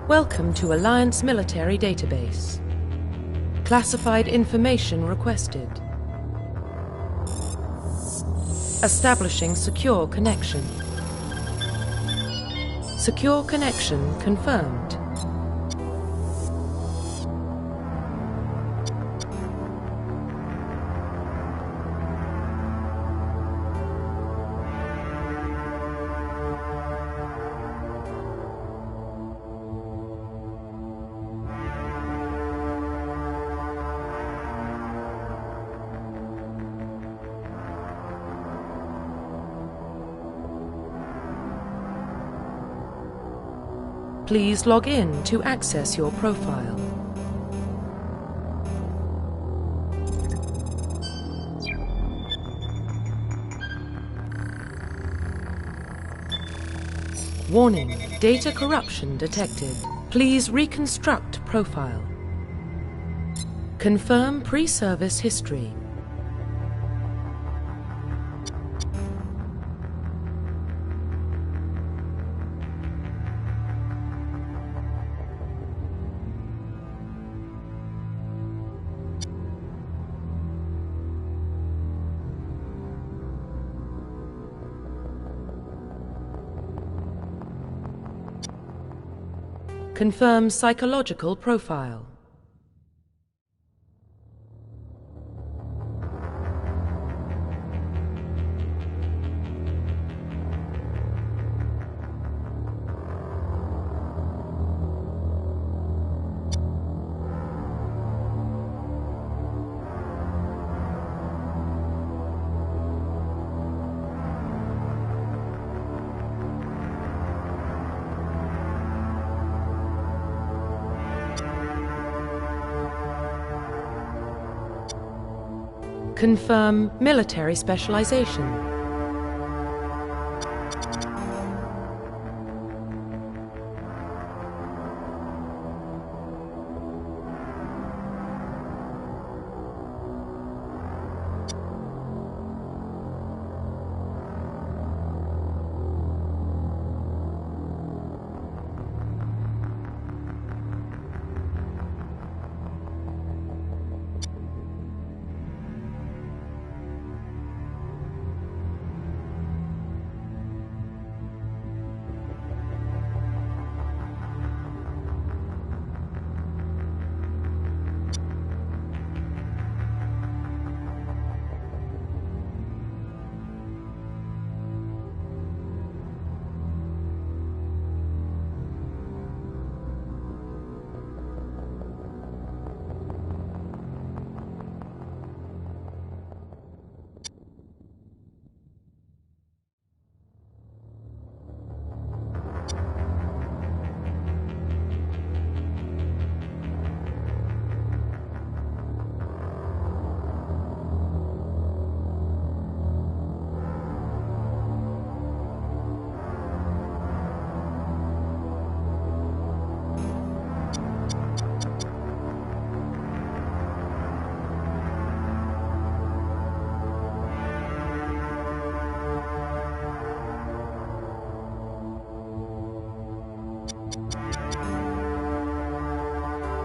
Welcome to Alliance Military Database. Classified information requested. Establishing secure connection. Secure connection confirmed. Please log in to access your profile. Warning, data corruption detected. Please reconstruct profile. Confirm pre-service history. Confirm psychological profile. Confirm military specialization.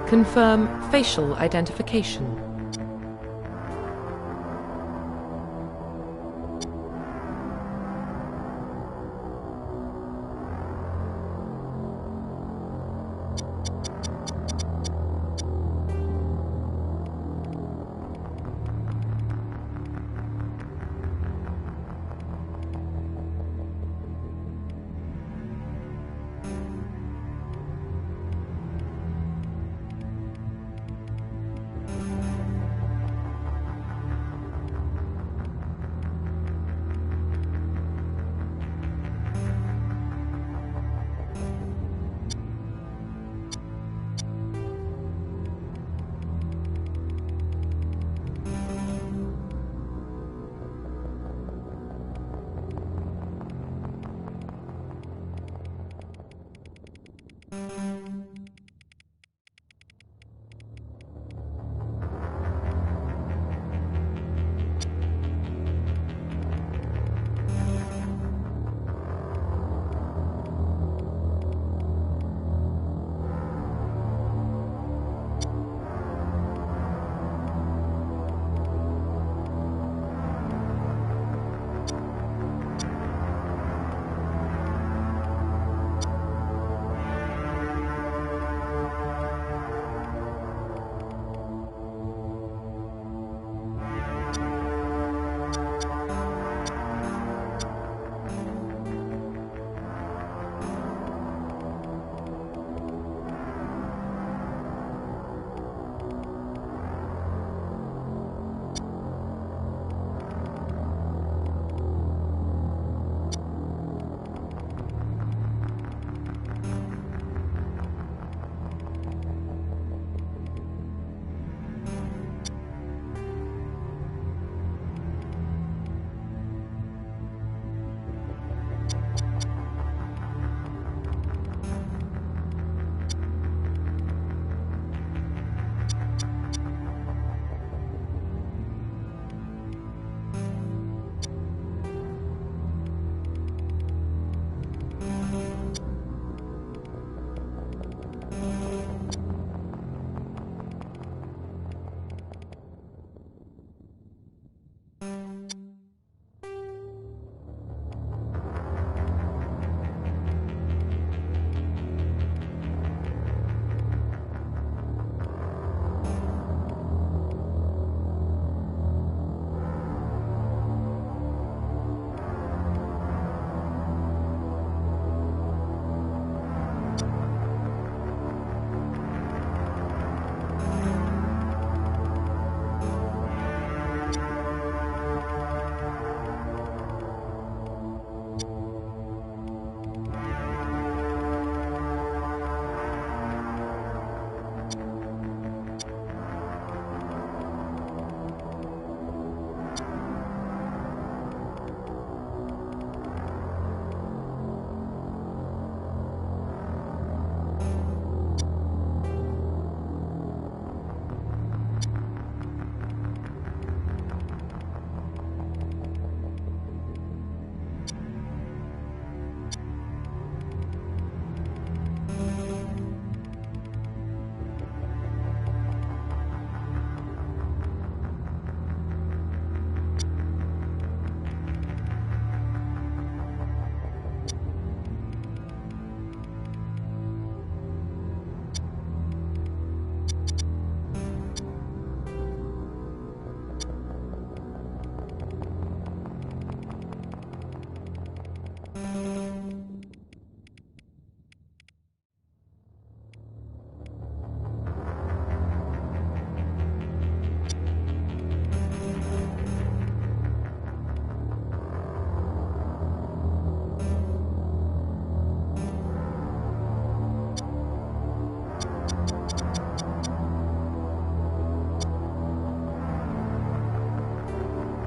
Confirm facial identification.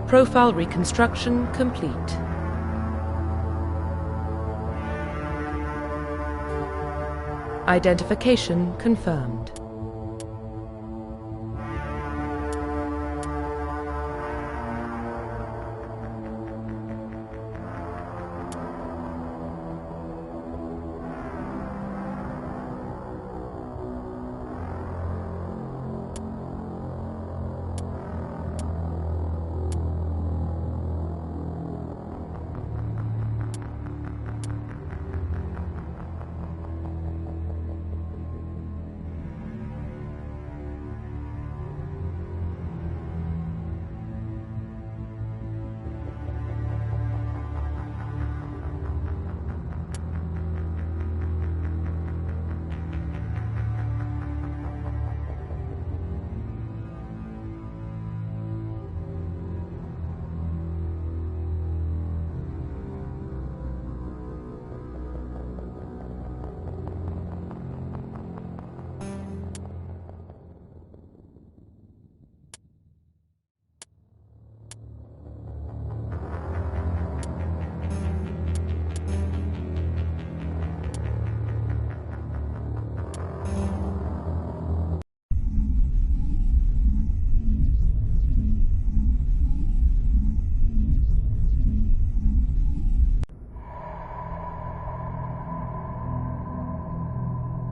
Profile reconstruction complete. Identification confirmed.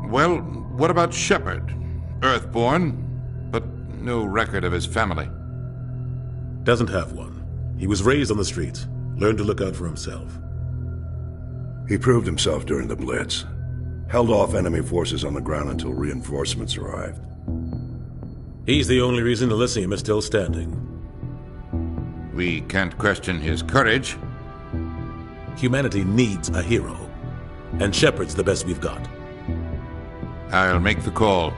Well, what about Shepard? Earthborn, but no record of his family. Doesn't have one. He was raised on the streets, learned to look out for himself. He proved himself during the Blitz. Held off enemy forces on the ground until reinforcements arrived. He's the only reason Elysium is still standing. We can't question his courage. Humanity needs a hero, and Shepard's the best we've got. I'll make the call.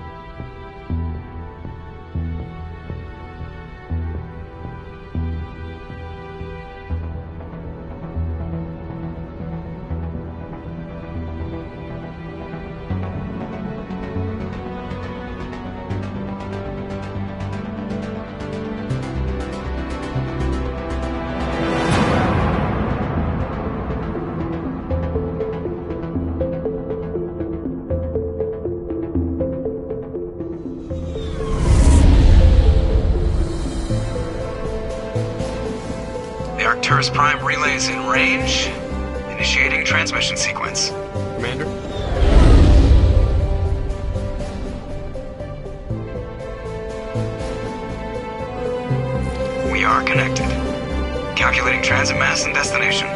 Arcturus Prime relays in range. Initiating transmission sequence. Commander? We are connected. Calculating transit mass and destination.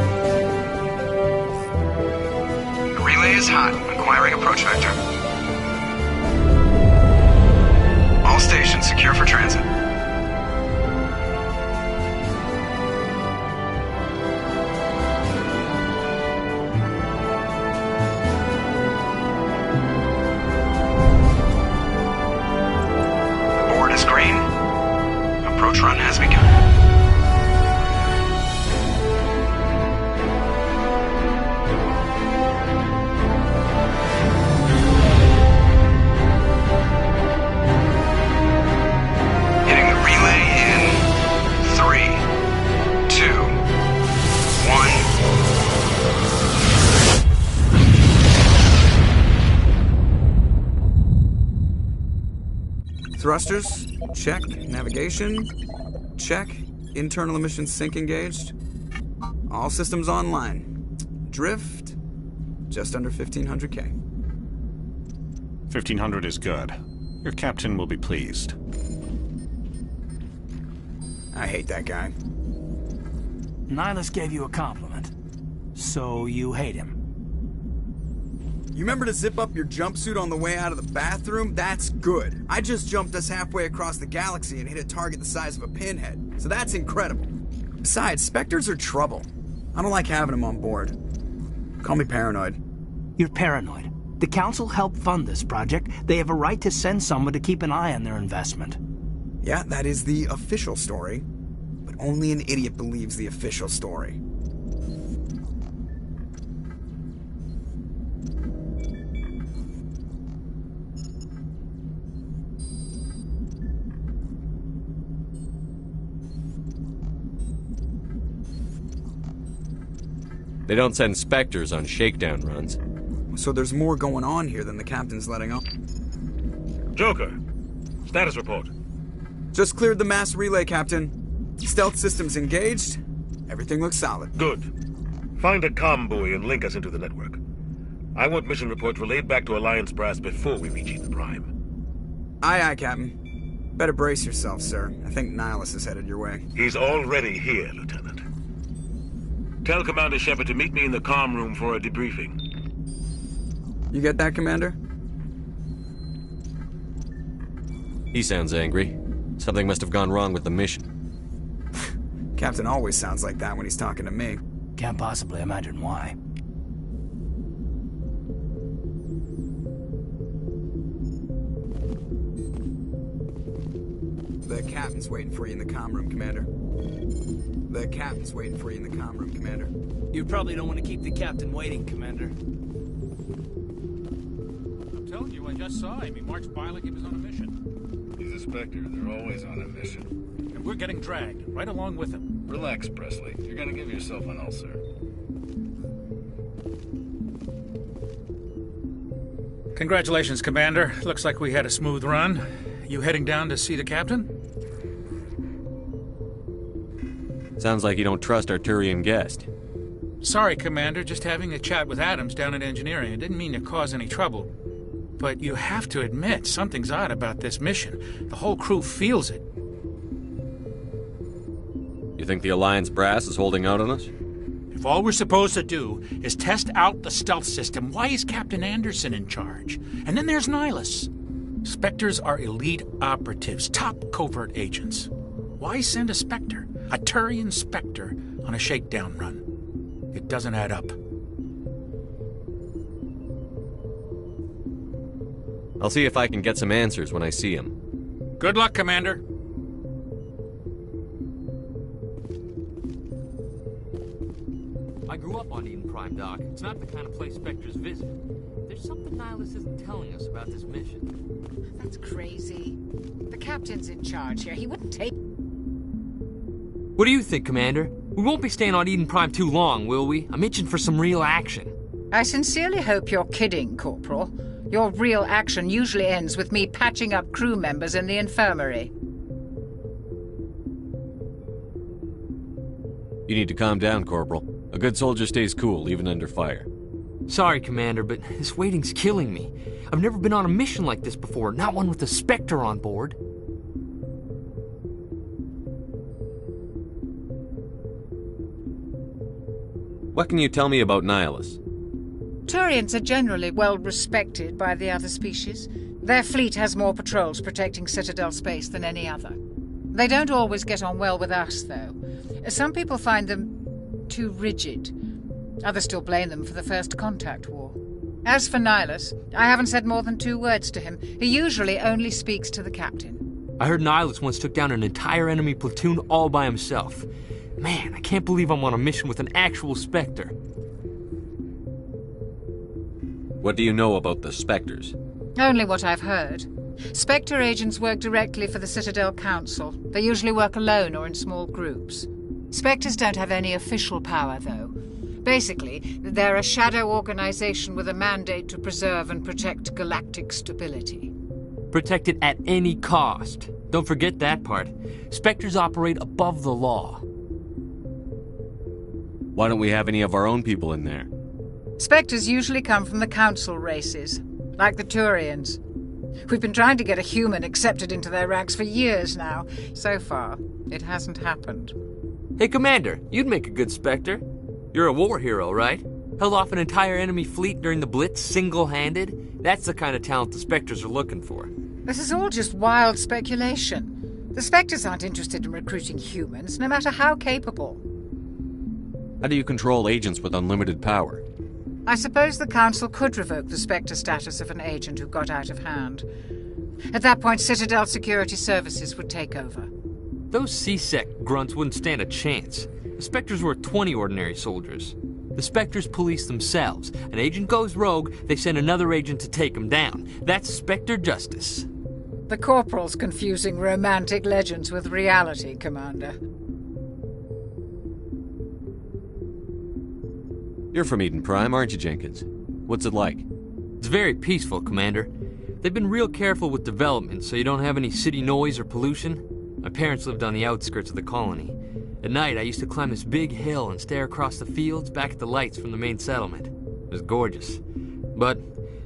The relay is hot. Acquiring approach vector. All stations secure for transit. Approach run has begun. Hitting the relay in 3, 2, 1. Thrusters, check. Navigation, check. Internal emission sync engaged. All systems online. Drift, just under 1,500K. 1,500 is good. Your captain will be pleased. I hate that guy. Nihilus gave you a compliment. So you hate him. You remember to zip up your jumpsuit on the way out of the bathroom? That's good. I just jumped us halfway across the galaxy and hit a target the size of a pinhead. So that's incredible. Besides, Spectres are trouble. I don't like having them on board. Call me paranoid. You're paranoid. The Council helped fund this project. They have a right to send someone to keep an eye on their investment. Yeah, that is the official story. But only an idiot believes the official story. They don't send Spectres on shakedown runs. So there's more going on here than the captain's letting on. Joker, status report. Just cleared the mass relay, Captain. Stealth systems engaged. Everything looks solid. Good. Find a comm buoy and link us into the network. I want mission reports relayed back to Alliance Brass before we reach Ethan Prime. Aye, aye, Captain. Better brace yourself, sir. I think Nihilus is headed your way. He's already here, Lieutenant. Tell Commander Shepard to meet me in the comm room for a debriefing. You get that, Commander? He sounds angry. Something must have gone wrong with the mission. Captain always sounds like that when he's talking to me. Can't possibly imagine why. The captain's waiting for you in the comm room, Commander. The captain's waiting for you in the comm room, Commander. You probably don't want to keep the captain waiting, Commander. I'm telling you, I just saw him. He marched by like he was on a mission. He's a Spectre. They're always on a mission. And we're getting dragged, right along with him. Relax, Presley. You're gonna give yourself an ulcer. Congratulations, Commander. Looks like we had a smooth run. You heading down to see the captain? Sounds like you don't trust Arturian guest. Sorry, Commander. Just having a chat with Adams down at engineering. I didn't mean to cause any trouble. but you have to admit something's odd about this mission. The whole crew feels it. You think the Alliance brass is holding out on us? If all we're supposed to do is test out the stealth system, why is Captain Anderson in charge? And then there's Nihilus. Spectres are elite operatives, top covert agents. Why send a Spectre, a Turian Spectre, on a shakedown run? It doesn't add up. I'll see if I can get some answers when I see him. Good luck, Commander. I grew up on Eden Prime, Doc. It's not the kind of place Spectres visit. There's something Nihilus isn't telling us about this mission. That's crazy. The captain's in charge here. He wouldn't take... What do you think, Commander? We won't be staying on Eden Prime too long, will we? I'm itching for some real action. I sincerely hope you're kidding, Corporal. Your real action usually ends with me patching up crew members in the infirmary. You need to calm down, Corporal. A good soldier stays cool, even under fire. Sorry, Commander, but this waiting's killing me. I've never been on a mission like this before, not one with a Spectre on board. What can you tell me about Nihilus? Turians are generally well respected by the other species. Their fleet has more patrols protecting Citadel space than any other. They don't always get on well with us, though. Some people find them too rigid. Others still blame them for the First Contact War. As for Nihilus, I haven't said more than 2 words to him. He usually only speaks to the captain. I heard Nihilus once took down an entire enemy platoon all by himself. Man, I can't believe I'm on a mission with an actual Spectre. What do you know about the Spectres? Only what I've heard. Spectre agents work directly for the Citadel Council. They usually work alone or in small groups. Spectres don't have any official power, though. Basically, they're a shadow organization with a mandate to preserve and protect galactic stability. Protect it at any cost. Don't forget that part. Spectres operate above the law. Why don't we have any of our own people in there? Spectres usually come from the Council races, like the Turians. We've been trying to get a human accepted into their ranks for years now. So far, it hasn't happened. Hey, Commander, you'd make a good Spectre. You're a war hero, right? Held off an entire enemy fleet during the Blitz single-handed? That's the kind of talent the Spectres are looking for. This is all just wild speculation. The Spectres aren't interested in recruiting humans, no matter how capable. How do you control agents with unlimited power? I suppose the Council could revoke the Spectre status of an agent who got out of hand. At that point, Citadel Security Services would take over. Those C-Sec grunts wouldn't stand a chance. The Spectres were 20 ordinary soldiers. The Spectres police themselves. An agent goes rogue, they send another agent to take him down. That's Spectre justice. The Corporal's confusing romantic legends with reality, Commander. You're from Eden Prime, aren't you, Jenkins? What's it like? It's very peaceful, Commander. They've been real careful with development, so you don't have any city noise or pollution. My parents lived on the outskirts of the colony. At night, I used to climb this big hill and stare across the fields back at the lights from the main settlement. It was gorgeous. But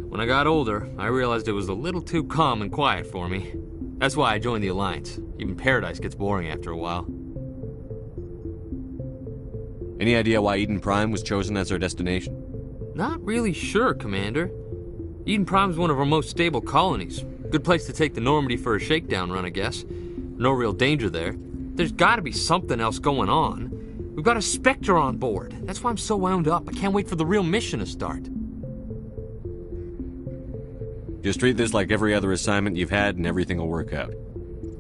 when I got older, I realized it was a little too calm and quiet for me. That's why I joined the Alliance. Even Paradise gets boring after a while. Any idea why Eden Prime was chosen as our destination? Not really sure, Commander. Eden Prime's one of our most stable colonies. Good place to take the Normandy for a shakedown run, I guess. No real danger there. There's gotta be something else going on. We've got a Spectre on board. That's why I'm so wound up. I can't wait for the real mission to start. Just treat this like every other assignment you've had and everything will work out.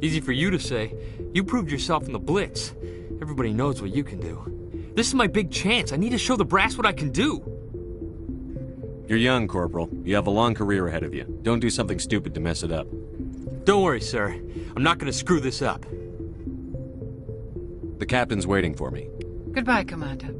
Easy for you to say. You proved yourself in the Blitz. Everybody knows what you can do. This is my big chance. I need to show the brass what I can do. You're young, Corporal. You have a long career ahead of you. Don't do something stupid to mess it up. Don't worry, sir. I'm not gonna screw this up. The captain's waiting for me. Goodbye, Commander.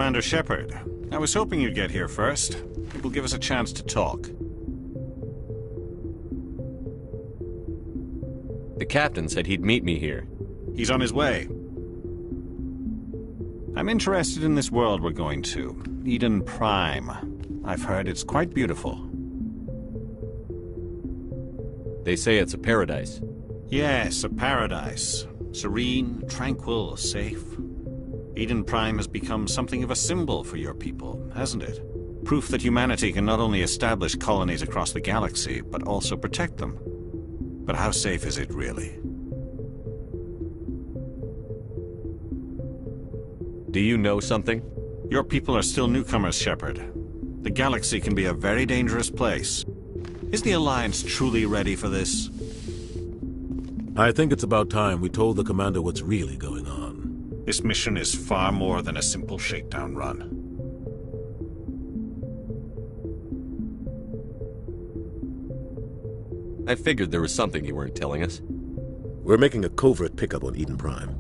Commander Shepard. I was hoping you'd get here first. It will give us a chance to talk. The captain said he'd meet me here. He's on his way. I'm interested in this world we're going to, Eden Prime. I've heard it's quite beautiful. They say it's a paradise. Yes, a paradise. Serene, tranquil, safe. Eden Prime has become something of a symbol for your people, hasn't it? Proof that humanity can not only establish colonies across the galaxy, but also protect them. But how safe is it, really? Do you know something? Your people are still newcomers, Shepard. The galaxy can be a very dangerous place. Is the Alliance truly ready for this? I think it's about time we told the Commander what's really going on. This mission is far more than a simple shakedown run. I figured there was something you weren't telling us. We're making a covert pickup on Eden Prime.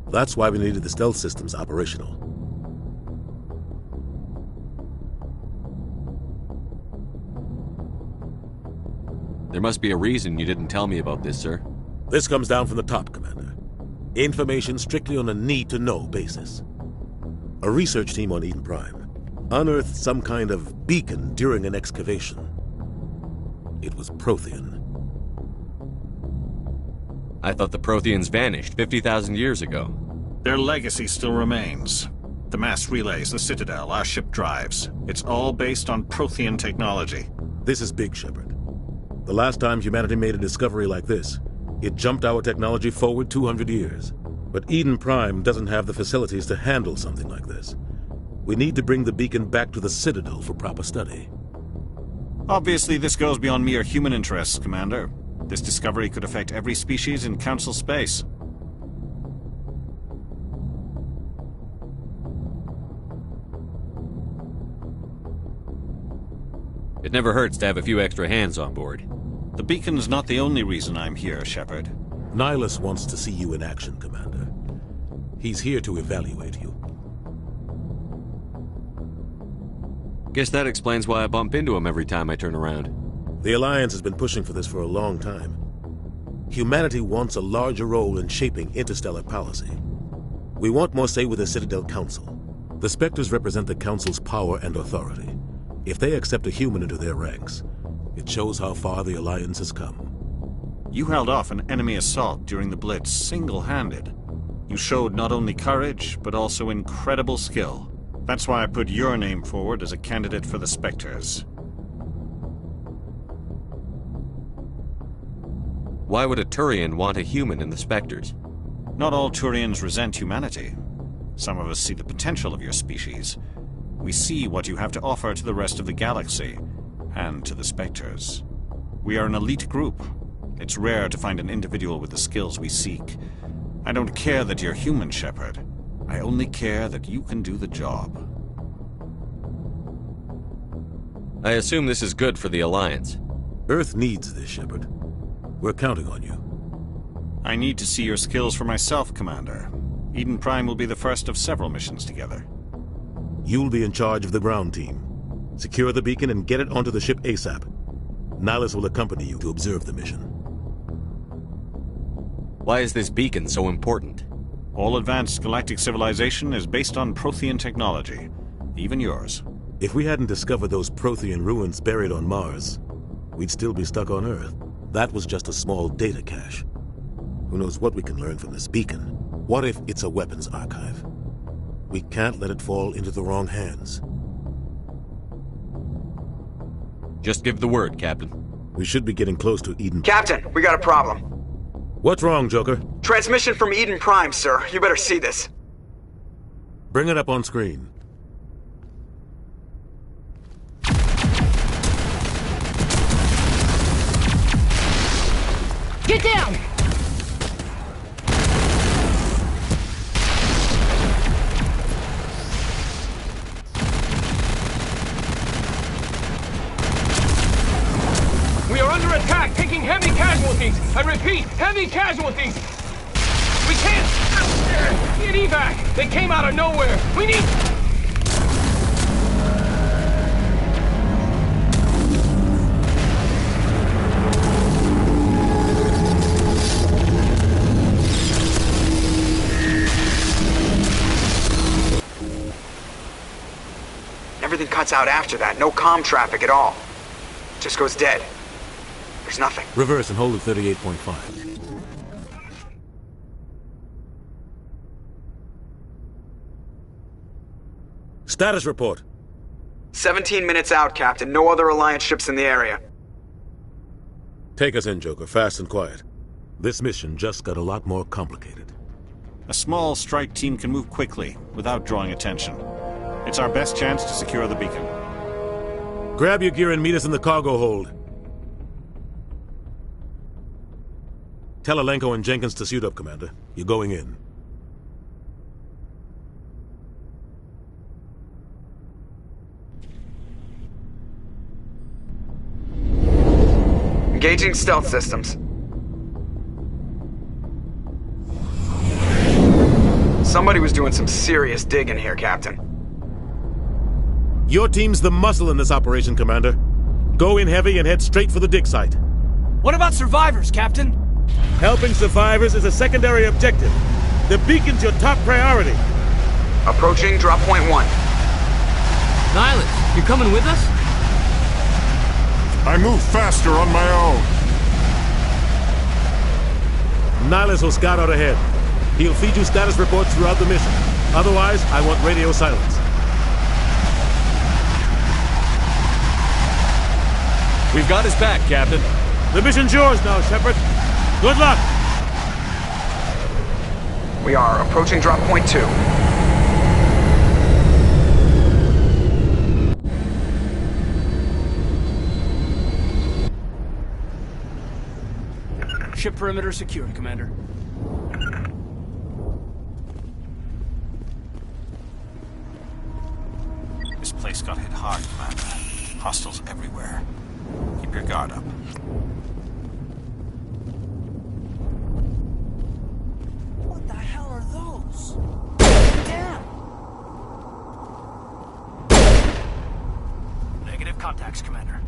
That's why we needed the stealth systems operational. There must be a reason you didn't tell me about this, sir. This comes down from the top, Commander. Information strictly on a need-to-know basis. A research team on Eden Prime unearthed some kind of beacon during an excavation. It was Prothean. I thought the Protheans vanished 50,000 years ago. Their legacy still remains. The mass relays, the Citadel, our ship drives. It's all based on Prothean technology. This is big, Shepard. The last time humanity made a discovery like this, it jumped our technology forward 200 years. But Eden Prime doesn't have the facilities to handle something like this. We need to bring the beacon back to the Citadel for proper study. Obviously, this goes beyond mere human interests, Commander. This discovery could affect every species in Council space. It never hurts to have a few extra hands on board. The beacon's not the only reason I'm here, Shepard. Nihilus wants to see you in action, Commander. He's here to evaluate you. Guess that explains why I bump into him every time I turn around. The Alliance has been pushing for this for a long time. Humanity wants a larger role in shaping interstellar policy. We want more say with the Citadel Council. The Spectres represent the Council's power and authority. If they accept a human into their ranks, it shows how far the Alliance has come. You held off an enemy assault during the Blitz single-handed. You showed not only courage, but also incredible skill. That's why I put your name forward as a candidate for the Spectres. Why would a Turian want a human in the Spectres? Not all Turians resent humanity. Some of us see the potential of your species. We see what you have to offer to the rest of the galaxy, and to the Spectres. We are an elite group. It's rare to find an individual with the skills we seek. I don't care that you're human, Shepard. I only care that you can do the job. I assume this is good for the Alliance. Earth needs this, Shepard. We're counting on you. I need to see your skills for myself, Commander. Eden Prime will be the first of several missions together. You'll be in charge of the ground team. Secure the beacon and get it onto the ship ASAP. Nihilus will accompany you to observe the mission. Why is this beacon so important? All advanced galactic civilization is based on Prothean technology. Even yours. If we hadn't discovered those Prothean ruins buried on Mars, we'd still be stuck on Earth. That was just a small data cache. Who knows what we can learn from this beacon? What if it's a weapons archive? We can't let it fall into the wrong hands. Just give the word, Captain. We should be getting close to Eden. Captain, we got a problem. What's wrong, Joker? Transmission from Eden Prime, sir. You better see this. Bring it up on screen. Get down! We are under attack, taking heavy casualties. I repeat, heavy casualties. We can't get evac. They came out of nowhere. We need... Everything cuts out after that. No comm traffic at all. Just goes dead. There's nothing. Reverse and hold at 38.5. Status report. 17 minutes out, Captain. No other Alliance ships in the area. Take us in, Joker, fast and quiet. This mission just got a lot more complicated. A small strike team can move quickly, without drawing attention. It's our best chance to secure the beacon. Grab your gear and meet us in the cargo hold. Tell Alenko and Jenkins to suit up, Commander. You're going in. Engaging stealth systems. Somebody was doing some serious digging here, Captain. Your team's the muscle in this operation, Commander. Go in heavy and head straight for the dig site. What about survivors, Captain? Helping survivors is a secondary objective. The beacon's your top priority. Approaching drop point 1. Nihilus, you coming with us? I move faster on my own. Nihilus will scout out ahead. He'll feed you status reports throughout the mission. Otherwise, I want radio silence. We've got his back, Captain. The mission's yours now, Shepard. Good luck! We are approaching drop point 2. Ship perimeter secured, Commander. This place got hit hard, Commander. Hostiles everywhere. Keep your guard up. What the hell are those? Damn! Negative contacts, Commander.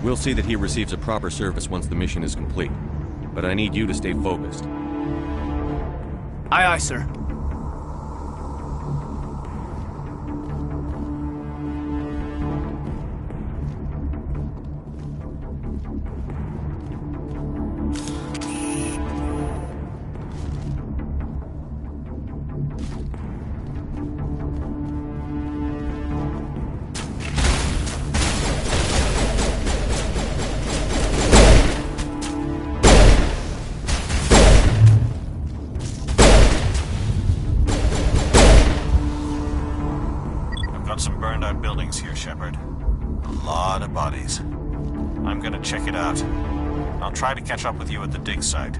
We'll see that he receives a proper service once the mission is complete. But I need you to stay focused. Aye, aye, sir. Some burned out buildings here, Shepard. A lot of bodies. I'm gonna check it out. I'll try to catch up with you at the dig site.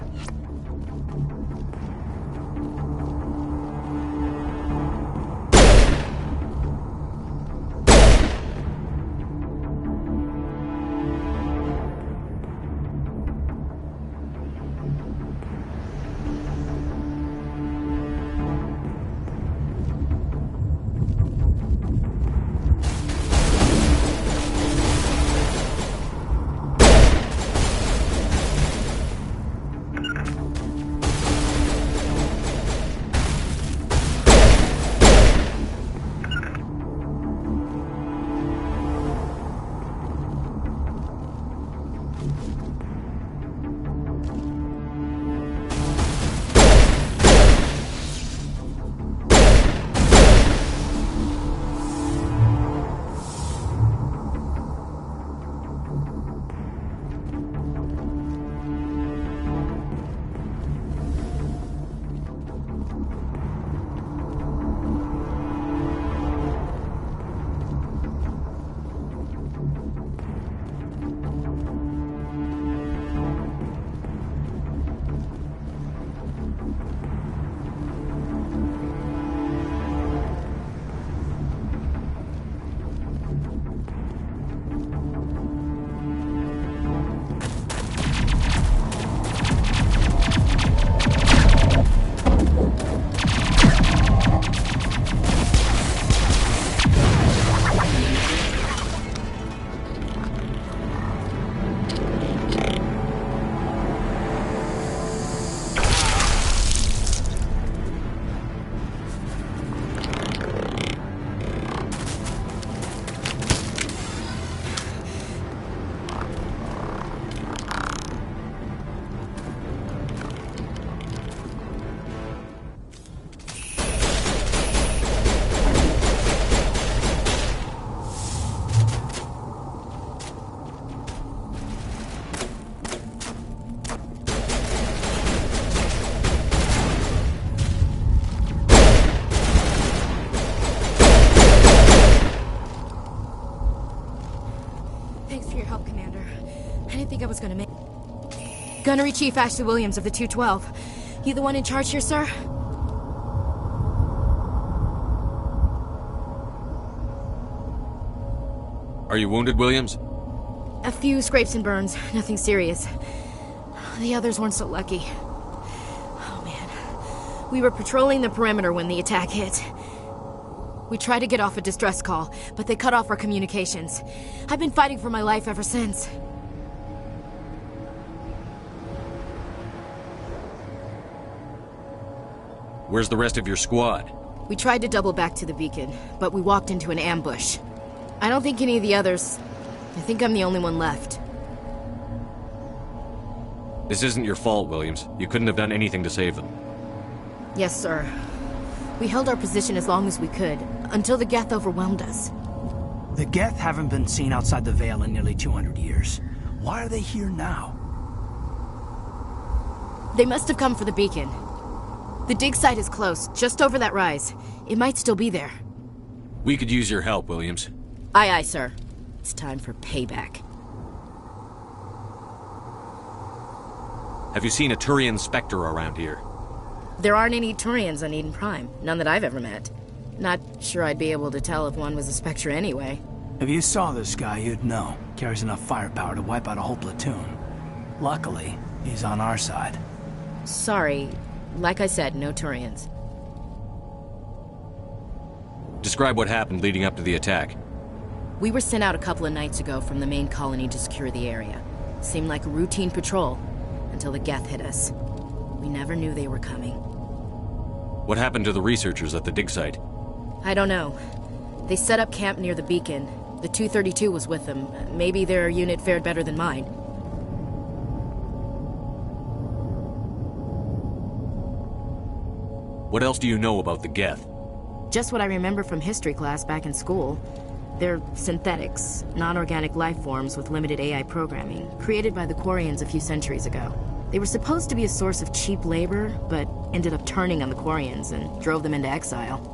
think I was gonna make... Gunnery Chief Ashley Williams of the 212. You the one in charge here, sir? Are you wounded, Williams? A few scrapes and burns, nothing serious. The others weren't so lucky. Oh man. We were patrolling the perimeter when the attack hit. We tried to get off a distress call, but they cut off our communications. I've been fighting for my life ever since. Where's the rest of your squad? We tried to double back to the beacon, but we walked into an ambush. I don't think any of the others... I think I'm the only one left. This isn't your fault, Williams. You couldn't have done anything to save them. Yes, sir. We held our position as long as we could, until the Geth overwhelmed us. The Geth haven't been seen outside the Veil in nearly 200 years. Why are they here now? They must have come for the beacon. The dig site is close, just over that rise. It might still be there. We could use your help, Williams. Aye, aye, sir. It's time for payback. Have you seen a Turian Spectre around here? There aren't any Turians on Eden Prime. None that I've ever met. Not sure I'd be able to tell if one was a Spectre anyway. If you saw this guy, you'd know. Carries enough firepower to wipe out a whole platoon. Luckily, he's on our side. Sorry. Like I said, no Turians. Describe what happened leading up to the attack. We were sent out a couple of nights ago from the main colony to secure the area. Seemed like a routine patrol, until the Geth hit us. We never knew they were coming. What happened to the researchers at the dig site? I don't know. They set up camp near the beacon. The 232 was with them. Maybe their unit fared better than mine. What else do you know about the Geth? Just what I remember from history class back in school. They're synthetics, non-organic life forms with limited AI programming, created by the Quarians a few centuries ago. They were supposed to be a source of cheap labor, but ended up turning on the Quarians and drove them into exile.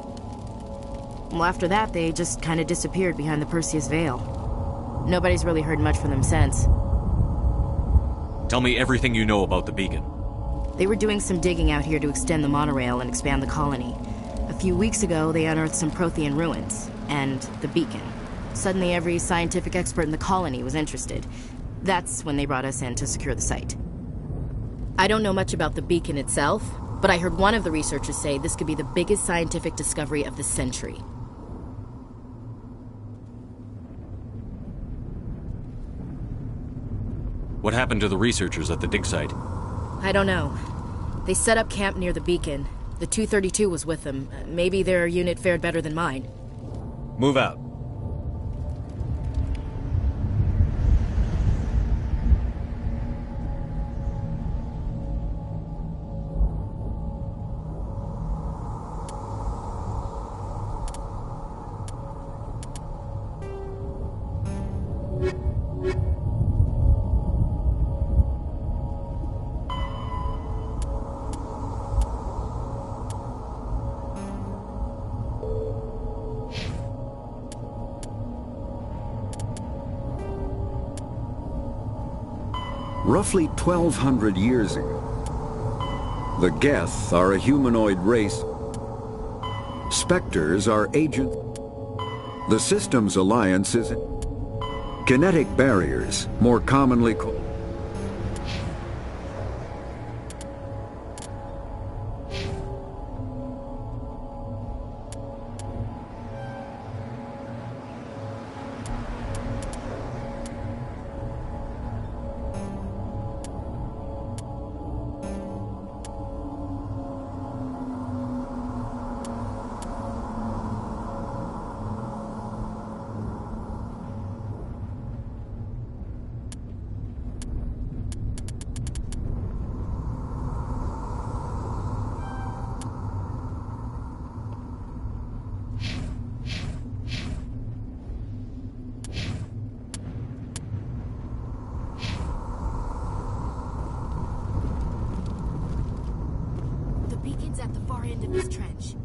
Well, after that, they just kind of disappeared behind the Perseus Veil. Nobody's really heard much from them since. Tell me everything you know about the beacon. They were doing some digging out here to extend the monorail and expand the colony. A few weeks ago, they unearthed some Prothean ruins, and the beacon. Suddenly, every scientific expert in the colony was interested. That's when they brought us in to secure the site. I don't know much about the beacon itself, but I heard one of the researchers say this could be the biggest scientific discovery of the century. What happened to the researchers at the dig site? I don't know. They set up camp near the beacon. The 232 was with them. Maybe their unit fared better than mine. Move out. Roughly 1,200 years ago, the Geth are a humanoid race. Spectres are agents. The system's alliance is kinetic barriers, more commonly called. At the far end of this trench.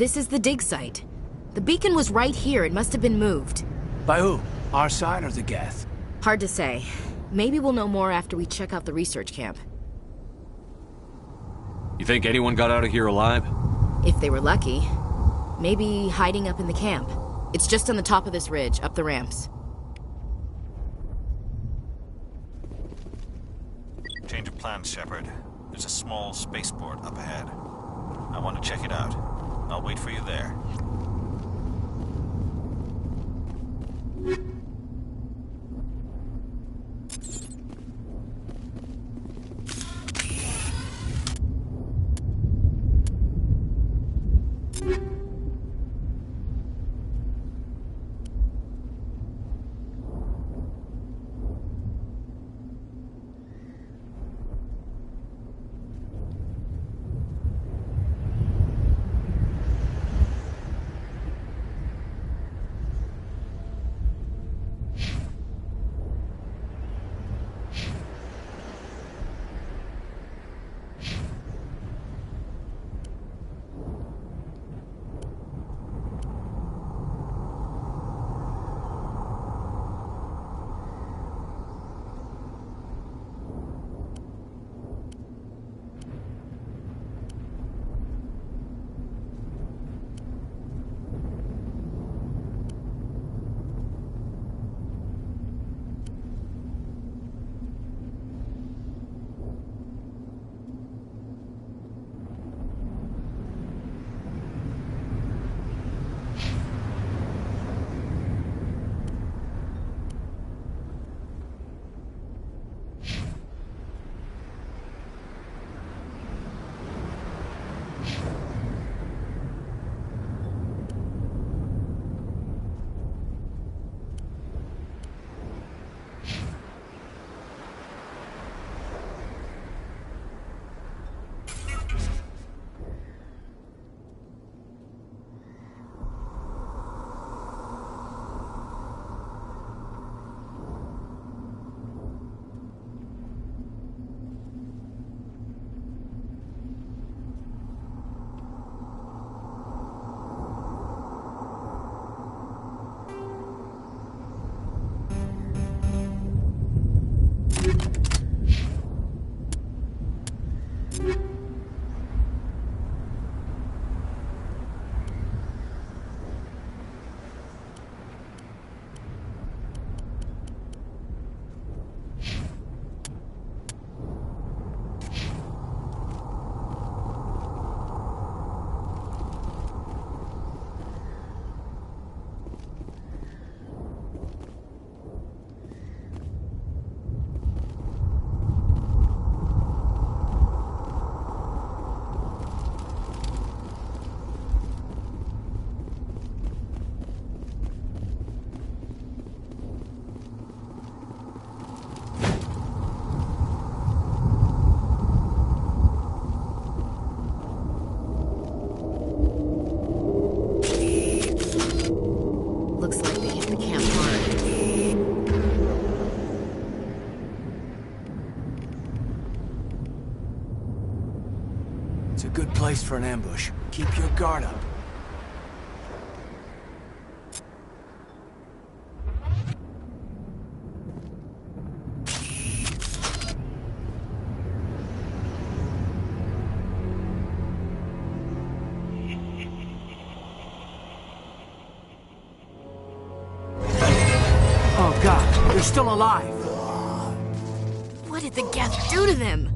This is the dig site. The beacon was right here. It must have been moved. By who? Our side or the Geth? Hard to say. Maybe we'll know more after we check out the research camp. You think anyone got out of here alive? If they were lucky. Maybe hiding up in the camp. It's just on the top of this ridge, up the ramps. Change of plans, Shepard. There's a small spaceport up ahead. I want to check it out. I'll wait for you there. Looks like they hit the camp hard. It's a good place for an ambush. Keep your guard up. Oh God, they're still alive. What did the Geth do to them?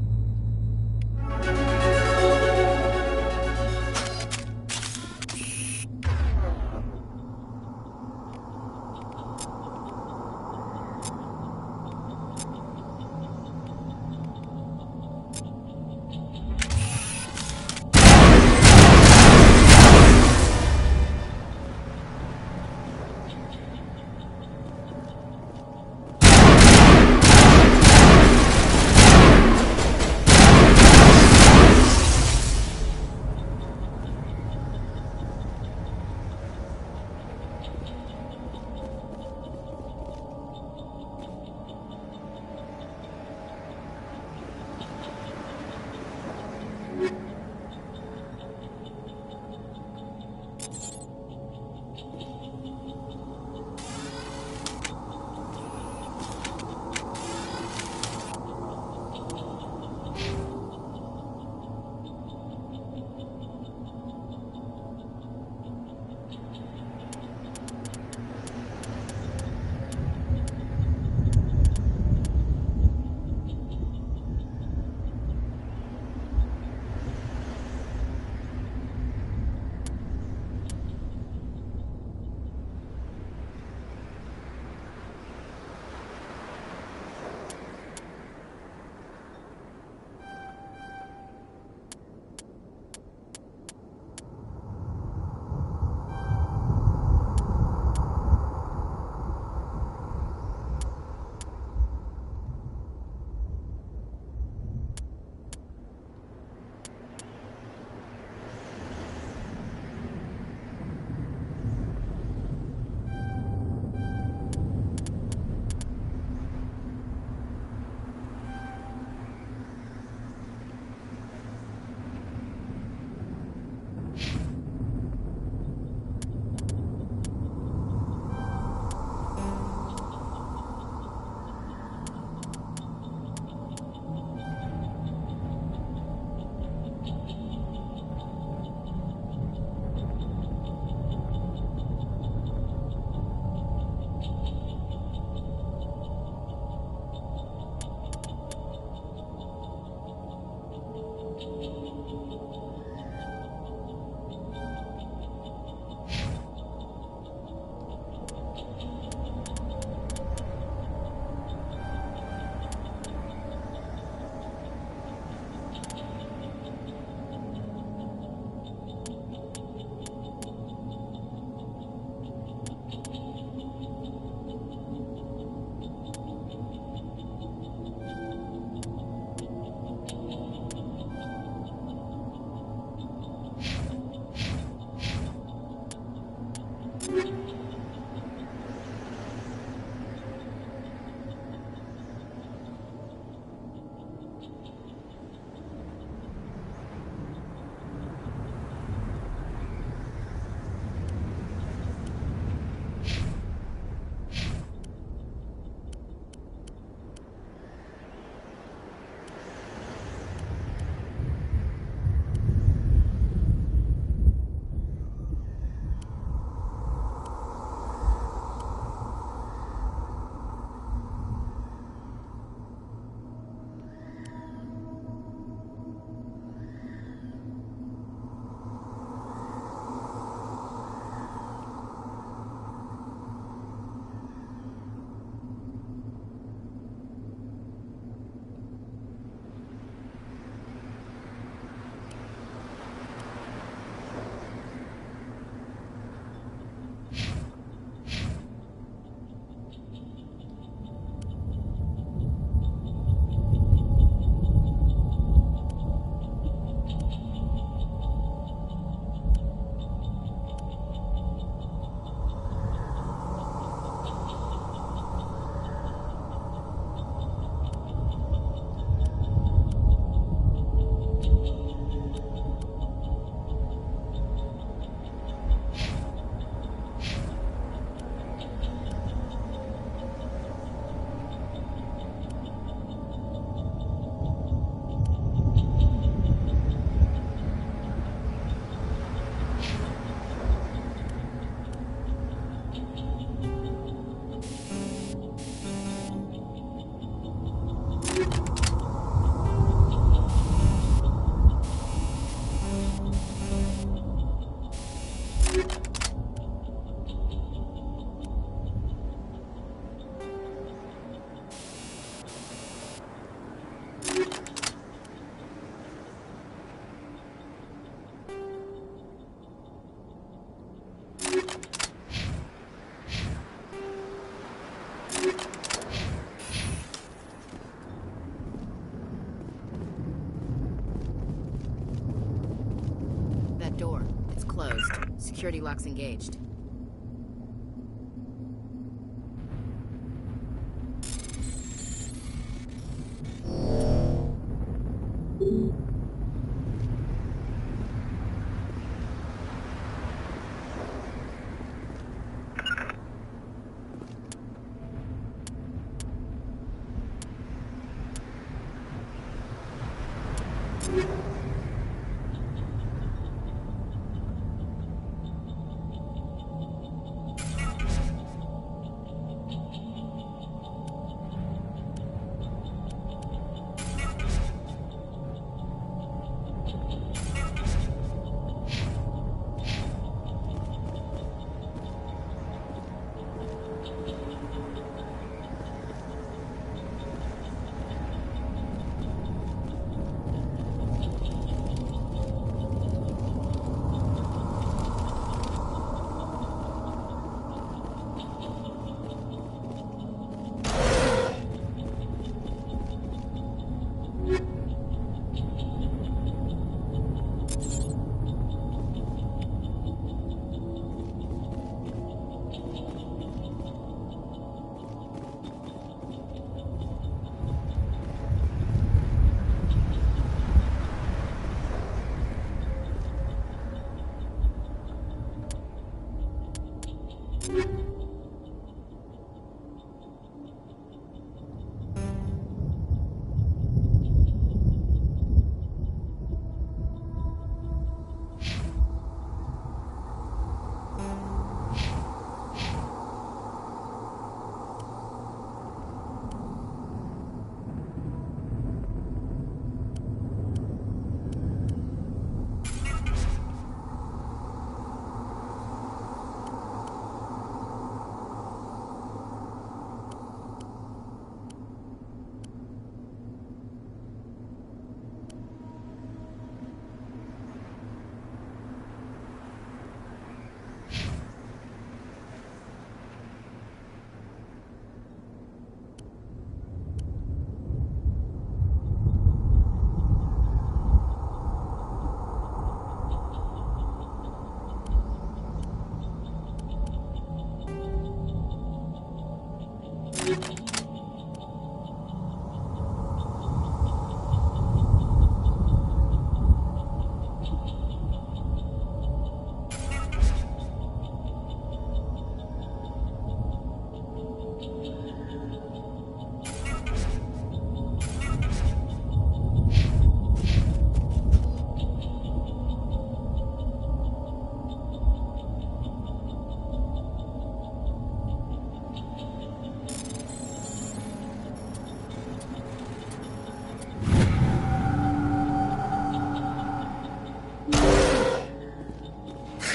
front door. It's closed. Security lock's engaged.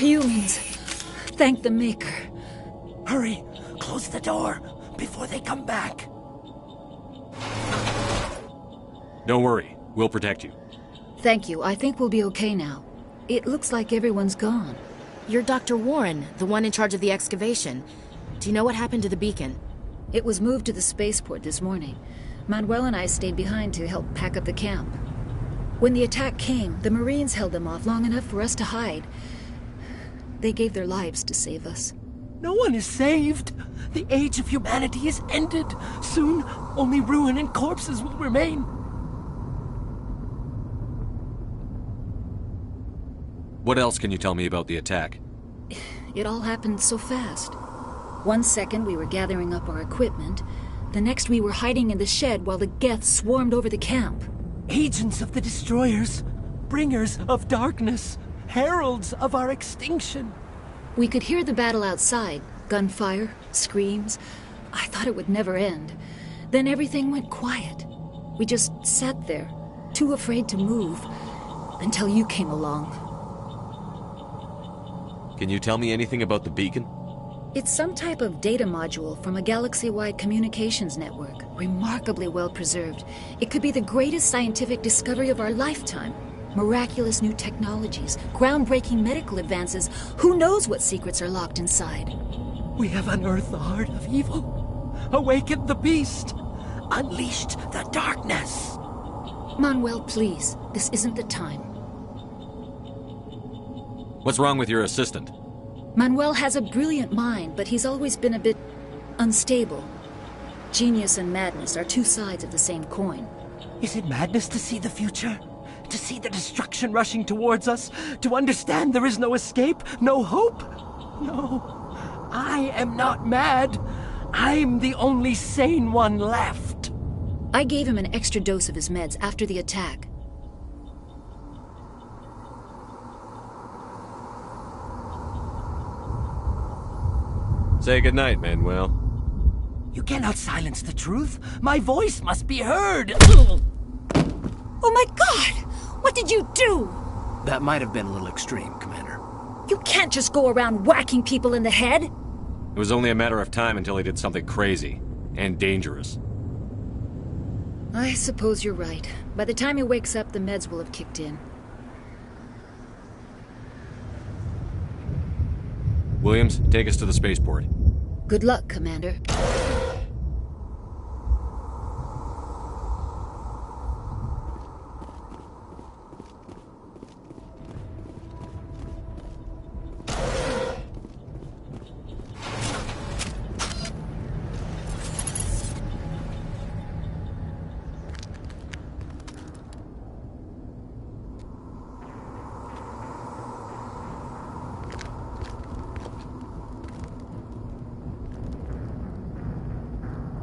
Humans. Thank the Maker. Hurry, close the door before they come back. Don't worry, we'll protect you. Thank you. I think we'll be okay now. It looks like everyone's gone. You're Dr. Warren, the one in charge of the excavation. Do you know what happened to the beacon? It was moved to the spaceport this morning. Manuel and I stayed behind to help pack up the camp. When the attack came, the Marines held them off long enough for us to hide. They gave their lives to save us. No one is saved. The age of humanity is ended. Soon, only ruin and corpses will remain. What else can you tell me about the attack? It all happened so fast. 1 second we were gathering up our equipment. The next we were hiding in the shed while the Geth swarmed over the camp. Agents of the Destroyers. Bringers of darkness. Heralds of our extinction. We could hear the battle outside. Gunfire, screams. I thought it would never end. Then everything went quiet. We just sat there, too afraid to move, until you came along. Can you tell me anything about the beacon? It's some type of data module from a galaxy-wide communications network, remarkably well preserved. It could be the greatest scientific discovery of our lifetime. Miraculous new technologies, groundbreaking medical advances. Who knows what secrets are locked inside? We have unearthed the heart of evil, awakened the beast, unleashed the darkness. Manuel, please, this isn't the time. What's wrong with your assistant? Manuel has a brilliant mind, but he's always been a bit unstable. Genius and madness are two sides of the same coin. Is it madness to see the future? To see the destruction rushing towards us? To understand there is no escape? No hope? No. I am not mad. I'm the only sane one left. I gave him an extra dose of his meds after the attack. Say goodnight, Manuel. You cannot silence the truth. My voice must be heard. Oh my God! What did you do? That might have been a little extreme, Commander. You can't just go around whacking people in the head. It was only a matter of time until he did something crazy and dangerous. I suppose you're right. By the time he wakes up, the meds will have kicked in. Williams, take us to the spaceport. Good luck, Commander.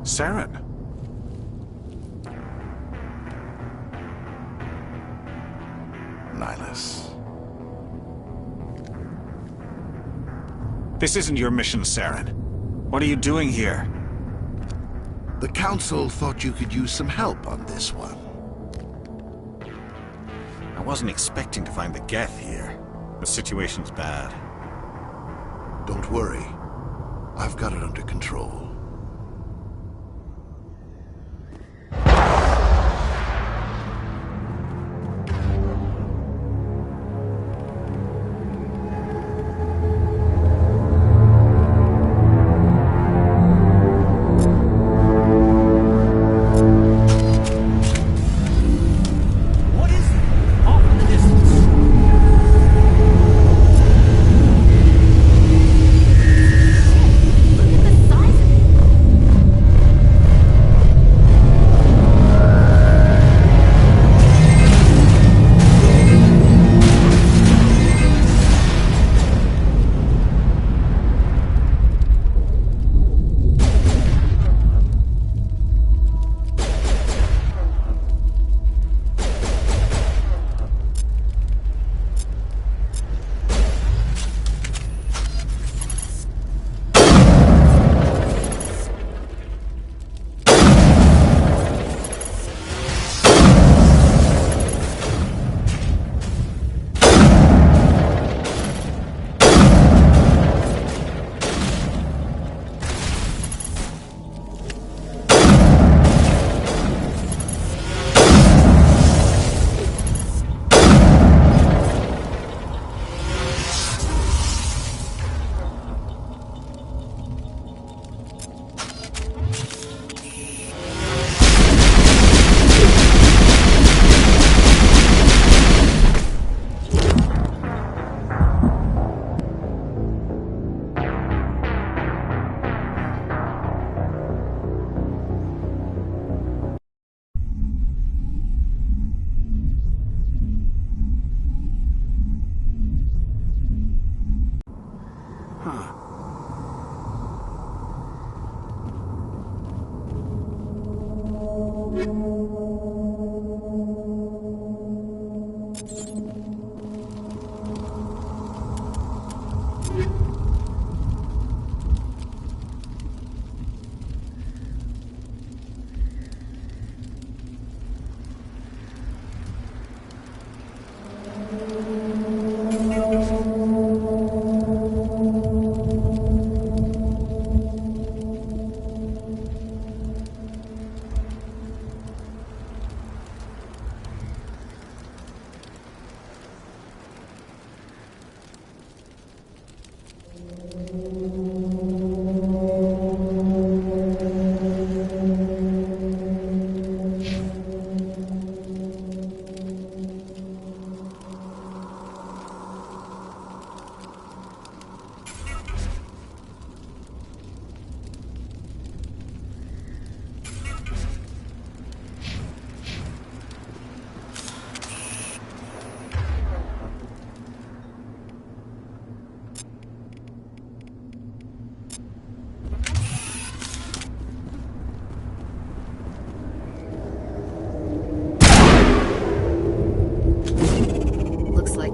Saren. Nihilus. This isn't your mission, Saren. What are you doing here? The Council thought you could use some help on this one. I wasn't expecting to find the Geth here. The situation's bad. Don't worry. I've got it under control. Look at the size of it.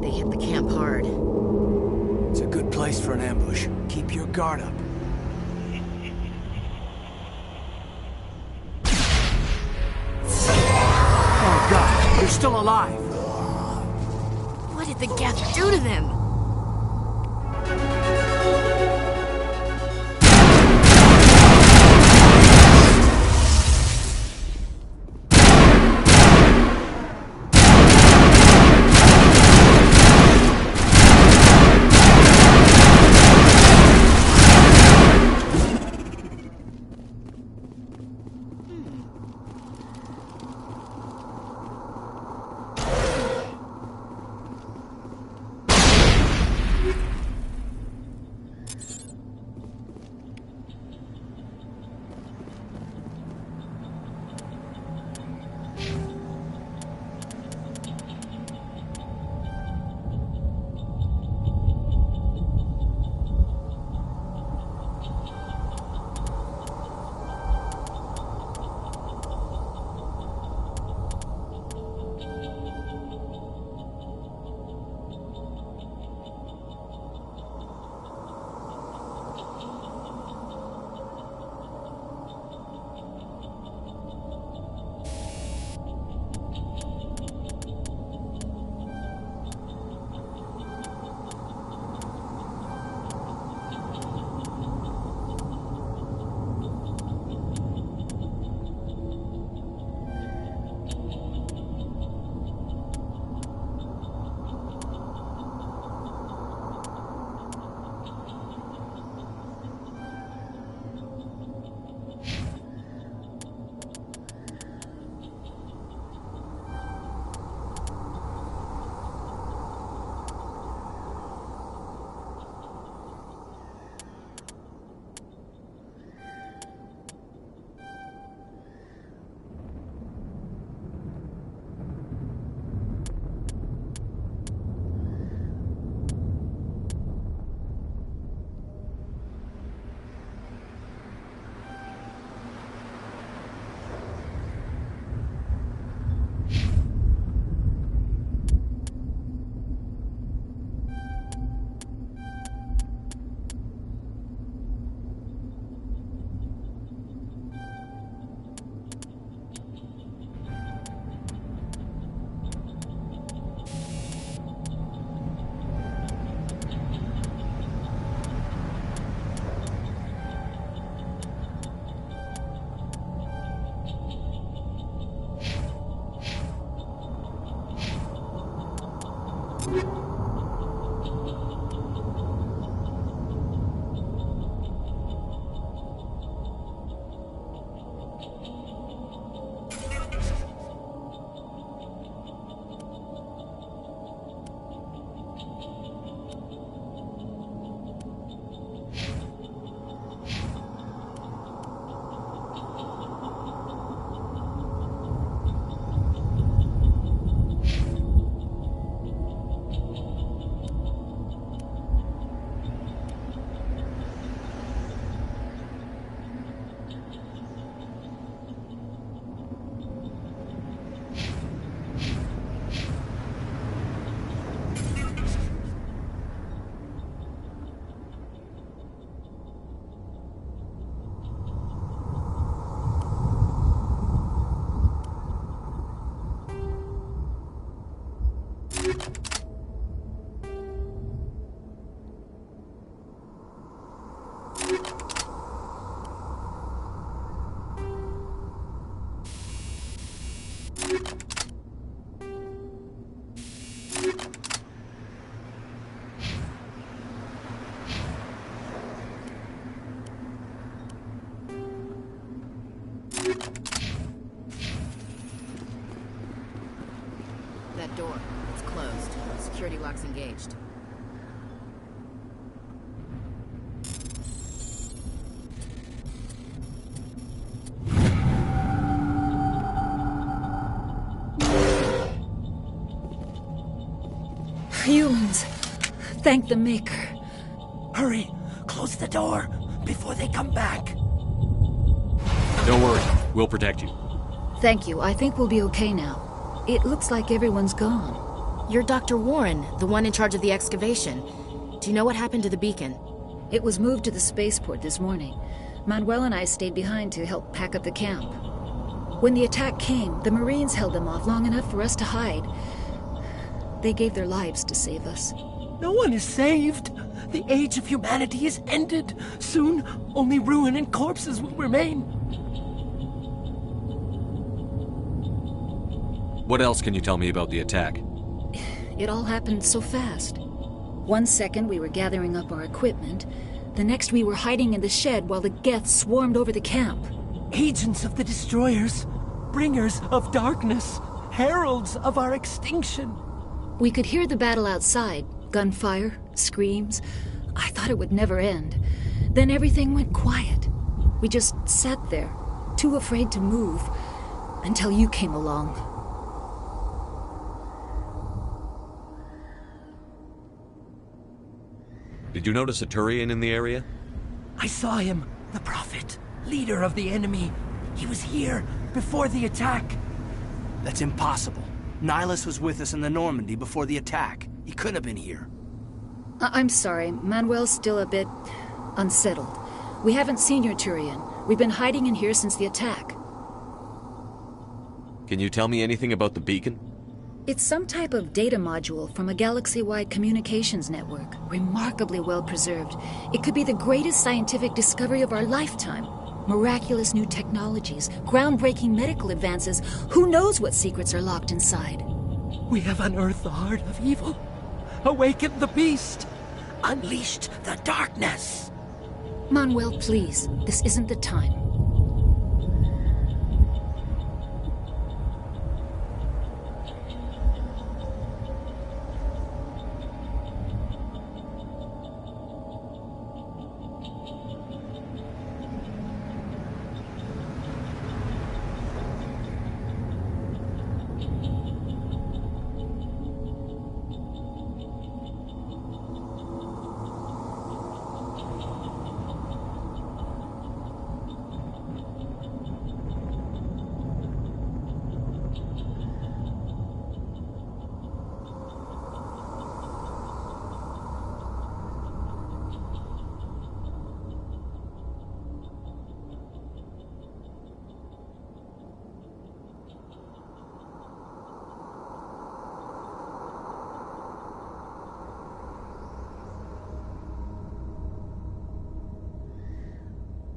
They hit the camp hard. It's a good place for an ambush. Keep your guard up. Oh god, you're still alive! What did the Geth do to them? That door, it's closed. Security lock's engaged. Humans. Thank the Maker. Hurry! Close the door before they come back. Don't worry. We'll protect you. Thank you. I think we'll be okay now. It looks like everyone's gone. You're Dr. Warren, the one in charge of the excavation. Do you know what happened to the beacon? It was moved to the spaceport this morning. Manuel and I stayed behind to help pack up the camp. When the attack came, the Marines held them off long enough for us to hide. They gave their lives to save us. No one is saved. The age of humanity is ended. Soon, only ruin and corpses will remain. What else can you tell me about the attack? It all happened so fast. 1 second we were gathering up our equipment. The next we were hiding in the shed while the Geth swarmed over the camp. Agents of the Destroyers, bringers of darkness, heralds of our extinction. We could hear the battle outside. Gunfire, screams. I thought it would never end. Then everything went quiet. We just sat there, too afraid to move, until you came along. Did you notice a Turian in the area? I saw him, the Prophet, leader of the enemy. He was here before the attack. That's impossible. Nihilus was with us in the Normandy before the attack. He couldn't have been here. I'm sorry, Manuel's still a bit unsettled. We haven't seen your Turian. We've been hiding in here since the attack. Can you tell me anything about the beacon? It's some type of data module from a galaxy-wide communications network, remarkably well preserved. It could be the greatest scientific discovery of our lifetime. Miraculous new technologies, groundbreaking medical advances. Who knows what secrets are locked inside? We have unearthed the heart of evil, awakened the beast, unleashed the darkness. Manuel, please, this isn't the time.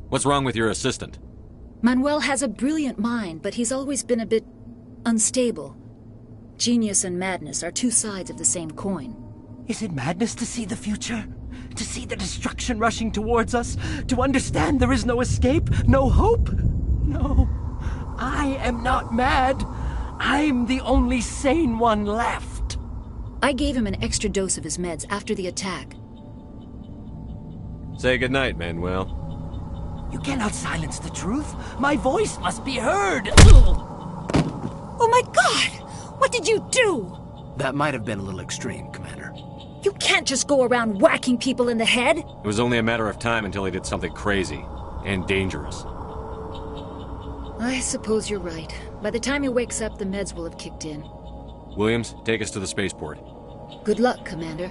What's wrong with your assistant? Manuel has a brilliant mind, but he's always been a bit unstable. Genius and madness are two sides of the same coin. Is it madness to see the future? To see the destruction rushing towards us? To understand there is no escape? No hope? No. I am not mad. I'm the only sane one left. I gave him an extra dose of his meds after the attack. Say goodnight, Manuel. You cannot silence the truth. My voice must be heard. Oh my God! What did you do? That might have been a little extreme, Commander. You can't just go around whacking people in the head. It was only a matter of time until he did something crazy and dangerous. I suppose you're right. By the time he wakes up, the meds will have kicked in. Williams, take us to the spaceport. Good luck, Commander.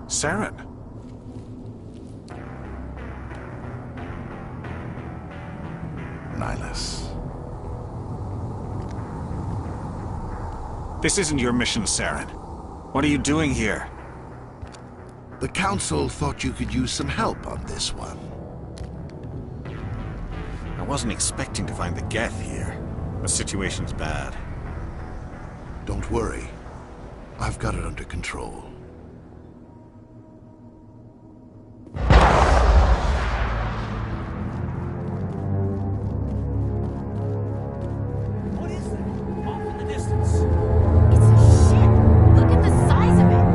Saren. Nihilus. This isn't your mission, Saren. What are you doing here? The Council thought you could use some help on this one. I wasn't expecting to find the Geth here. The situation's bad. Don't worry. I've got it under control. Look at the size of it!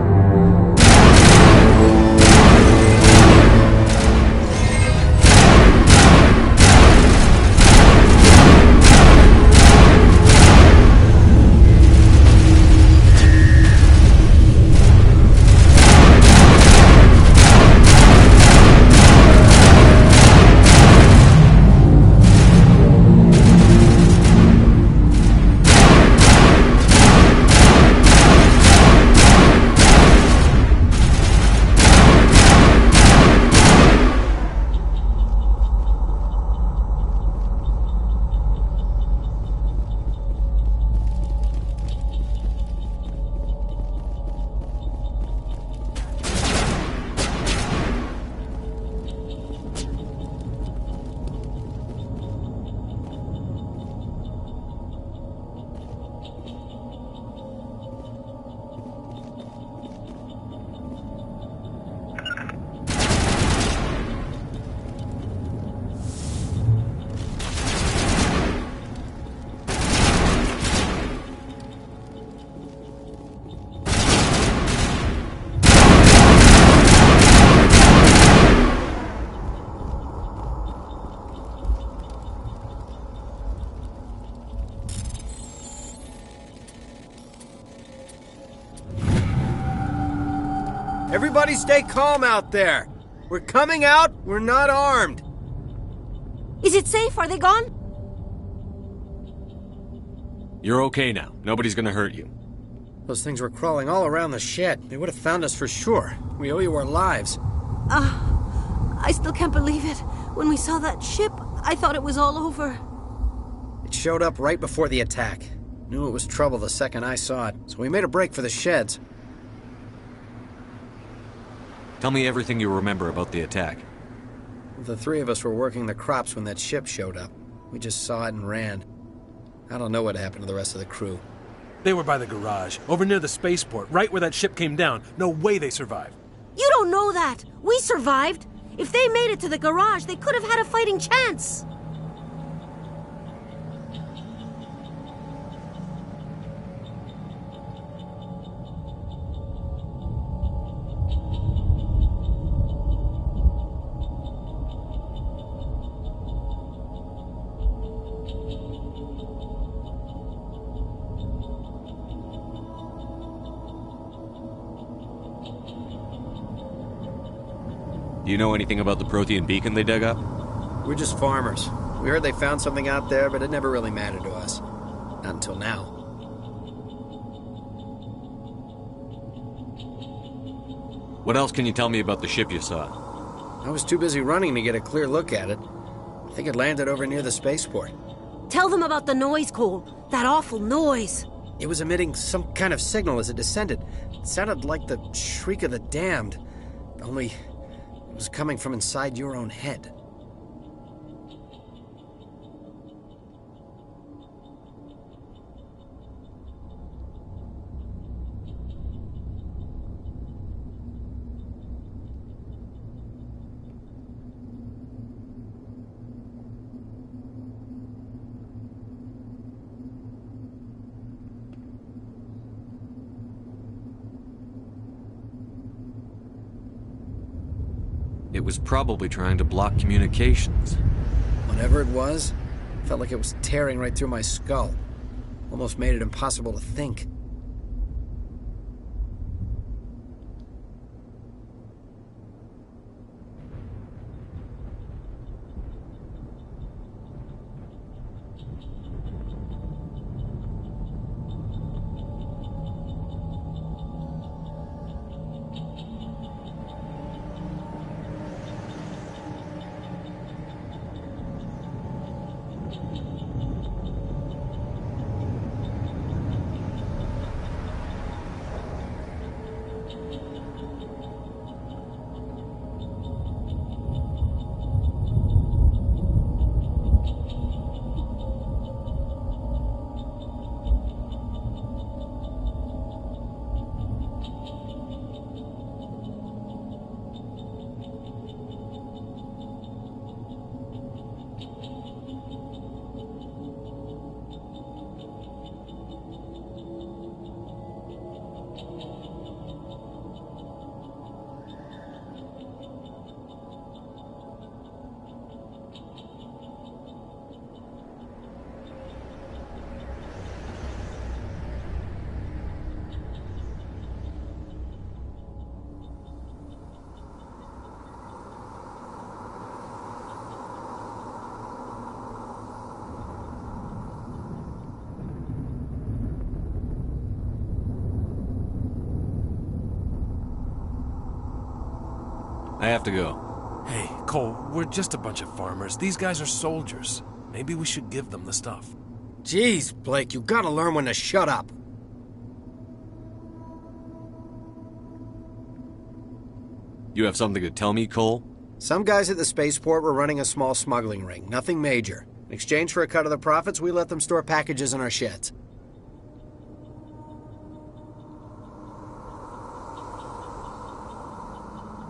Everybody stay calm out there. We're coming out. We're not armed. Is it safe? Are they gone? You're okay now. Nobody's gonna hurt you. Those things were crawling all around the shed. They would have found us for sure. We owe you our lives. I still can't believe it. When we saw that ship, I thought it was all over. It showed up right before the attack. Knew it was trouble the second I saw it, so we made a break for the sheds. Tell me everything you remember about the attack. The three of us were working the crops when that ship showed up. We just saw it and ran. I don't know what happened to the rest of the crew. They were by the garage, over near the spaceport, right where that ship came down. No way they survived. You don't know that. We survived. If they made it to the garage, they could have had a fighting chance. Do you know anything about the Prothean beacon they dug up? We're just farmers. We heard they found something out there, but it never really mattered to us. Not until now. What else can you tell me about the ship you saw? I was too busy running to get a clear look at it. I think it landed over near the spaceport. Tell them about the noise, Cole. That awful noise. It was emitting some kind of signal as it descended. It sounded like the shriek of the damned. Only it was coming from inside your own head. It was probably trying to block communications. Whatever it was, felt like it was tearing right through my skull. Almost made it impossible to think. I have to go. Hey, Cole, we're just a bunch of farmers. These guys are soldiers. Maybe we should give them the stuff. Jeez, Blake, you gotta learn when to shut up. You have something to tell me, Cole? Some guys at the spaceport were running a small smuggling ring, nothing major. In exchange for a cut of the profits, we let them store packages in our sheds.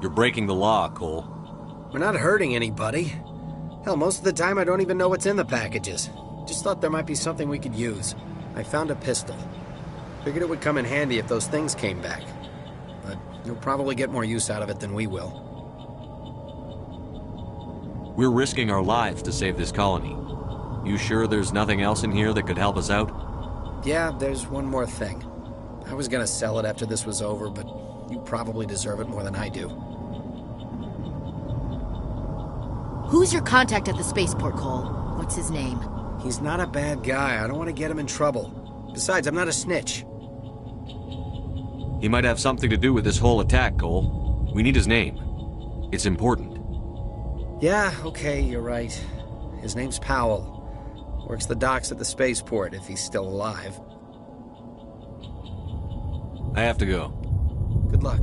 You're breaking the law, Cole. We're not hurting anybody. Hell, most of the time I don't even know what's in the packages. Just thought there might be something we could use. I found a pistol. Figured it would come in handy if those things came back. But you'll probably get more use out of it than we will. We're risking our lives to save this colony. You sure there's nothing else in here that could help us out? Yeah, there's one more thing. I was gonna sell it after this was over, but You probably deserve it more than I do. Who's your contact at the spaceport, Cole? What's his name? He's not a bad guy. I don't want to get him in trouble. Besides, I'm not a snitch. He might have something to do with this whole attack, Cole. We need his name. It's important. Yeah, okay, you're right. His name's Powell. Works the docks at the spaceport, if he's still alive. I have to go. Good luck.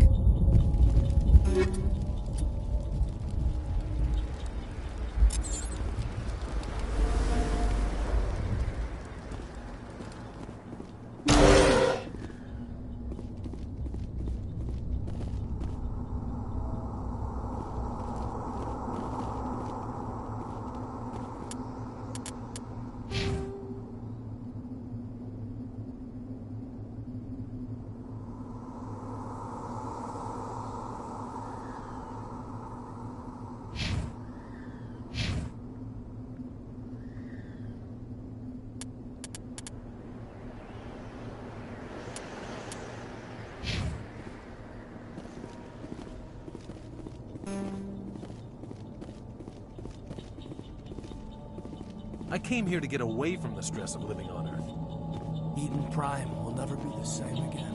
I came here to get away from the stress of living on Earth. Eden Prime will never be the same again.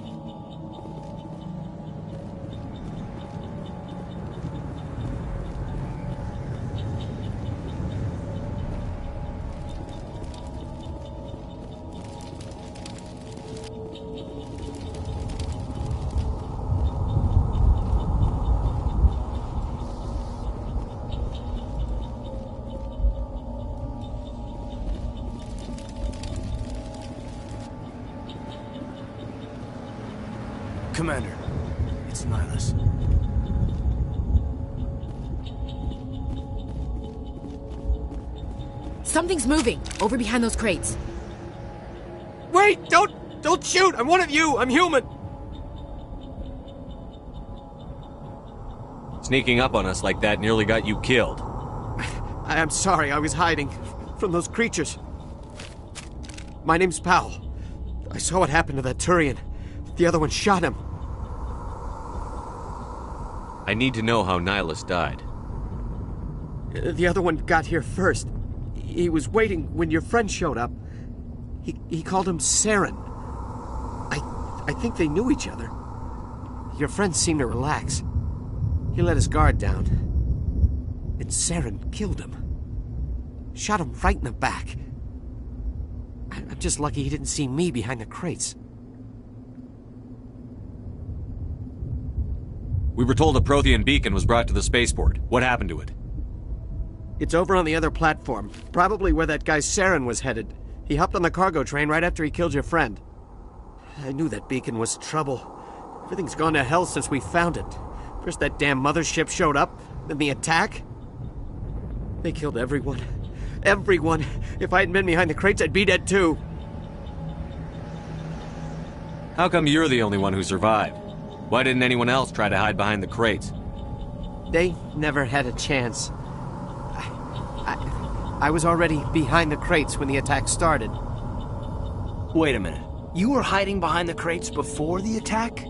Commander, it's Nihilus. Something's moving, over behind those crates. Wait! Don't shoot! I'm one of you! I'm human! Sneaking up on us like that nearly got you killed. I'm sorry, I was hiding from those creatures. My name's Powell. I saw what happened to that Turian. The other one shot him. I need to know how Nihilus died. The other one got here first. He was waiting when your friend showed up. He called him Saren. I think they knew each other. Your friend seemed to relax. He let his guard down. And Saren killed him. Shot him right in the back. I'm just lucky he didn't see me behind the crates. We were told a Prothean beacon was brought to the spaceport. What happened to it? It's over on the other platform. Probably where that guy Saren was headed. He hopped on the cargo train right after he killed your friend. I knew that beacon was trouble. Everything's gone to hell since we found it. First that damn mothership showed up, then the attack. They killed everyone. Everyone. If I hadn't been behind the crates, I'd be dead too. How come you're the only one who survived? Why didn't anyone else try to hide behind the crates? They never had a chance. I was already behind the crates when the attack started. Wait a minute. You were hiding behind the crates before the attack?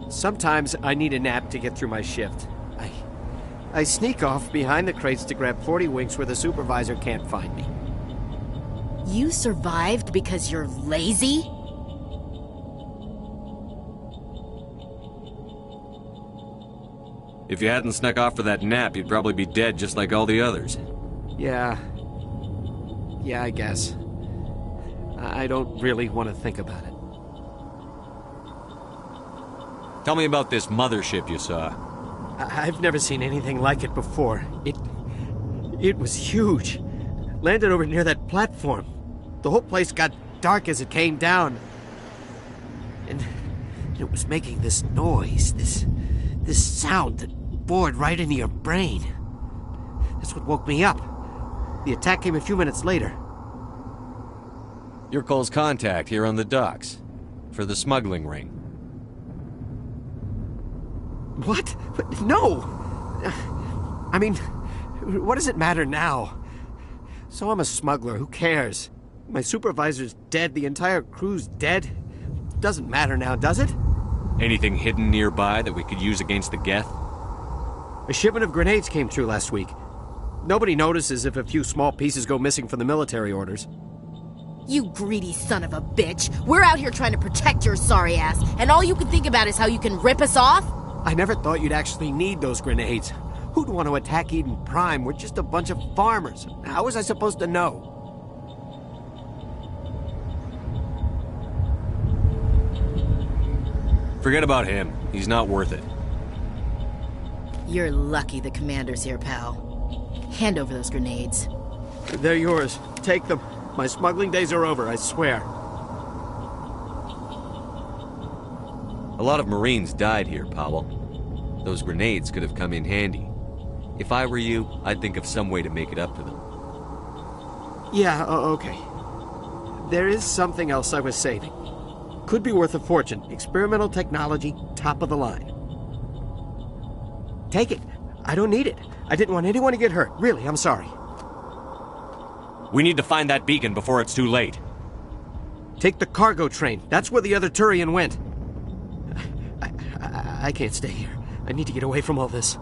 Sometimes I need a nap to get through my shift. I sneak off behind the crates to grab 40 winks where the supervisor can't find me. You survived because you're lazy? If you hadn't snuck off for that nap, you'd probably be dead just like all the others. Yeah, I guess. I don't really want to think about it. Tell me about this mothership you saw. I've never seen anything like it before. It was huge. Landed over near that platform. The whole place got dark as it came down. And it was making this noise, this sound that bored right into your brain. That's what woke me up. The attack came a few minutes later. You're Cole's contact here on the docks. For the smuggling ring. What? No! I mean, what does it matter now? So I'm a smuggler, who cares? My supervisor's dead, the entire crew's dead. Doesn't matter now, does it? Anything hidden nearby that we could use against the Geth? A shipment of grenades came through last week. Nobody notices if a few small pieces go missing from the military orders. You greedy son of a bitch. We're out here trying to protect your sorry ass, and all you can think about is how you can rip us off? I never thought you'd actually need those grenades. Who'd want to attack Eden Prime? We're just a bunch of farmers. How was I supposed to know? Forget about him. He's not worth it. You're lucky the commander's here, pal. Hand over those grenades. They're yours. Take them. My smuggling days are over, I swear. A lot of Marines died here, Powell. Those grenades could have come in handy. If I were you, I'd think of some way to make it up to them. Yeah, okay. There is something else I was saving. Could be worth a fortune. Experimental technology, top of the line. Take it. I don't need it. I didn't want anyone to get hurt. Really, I'm sorry. We need to find that beacon before it's too late. Take the cargo train. That's where the other Turian went. I can't stay here. I need to get away from all this.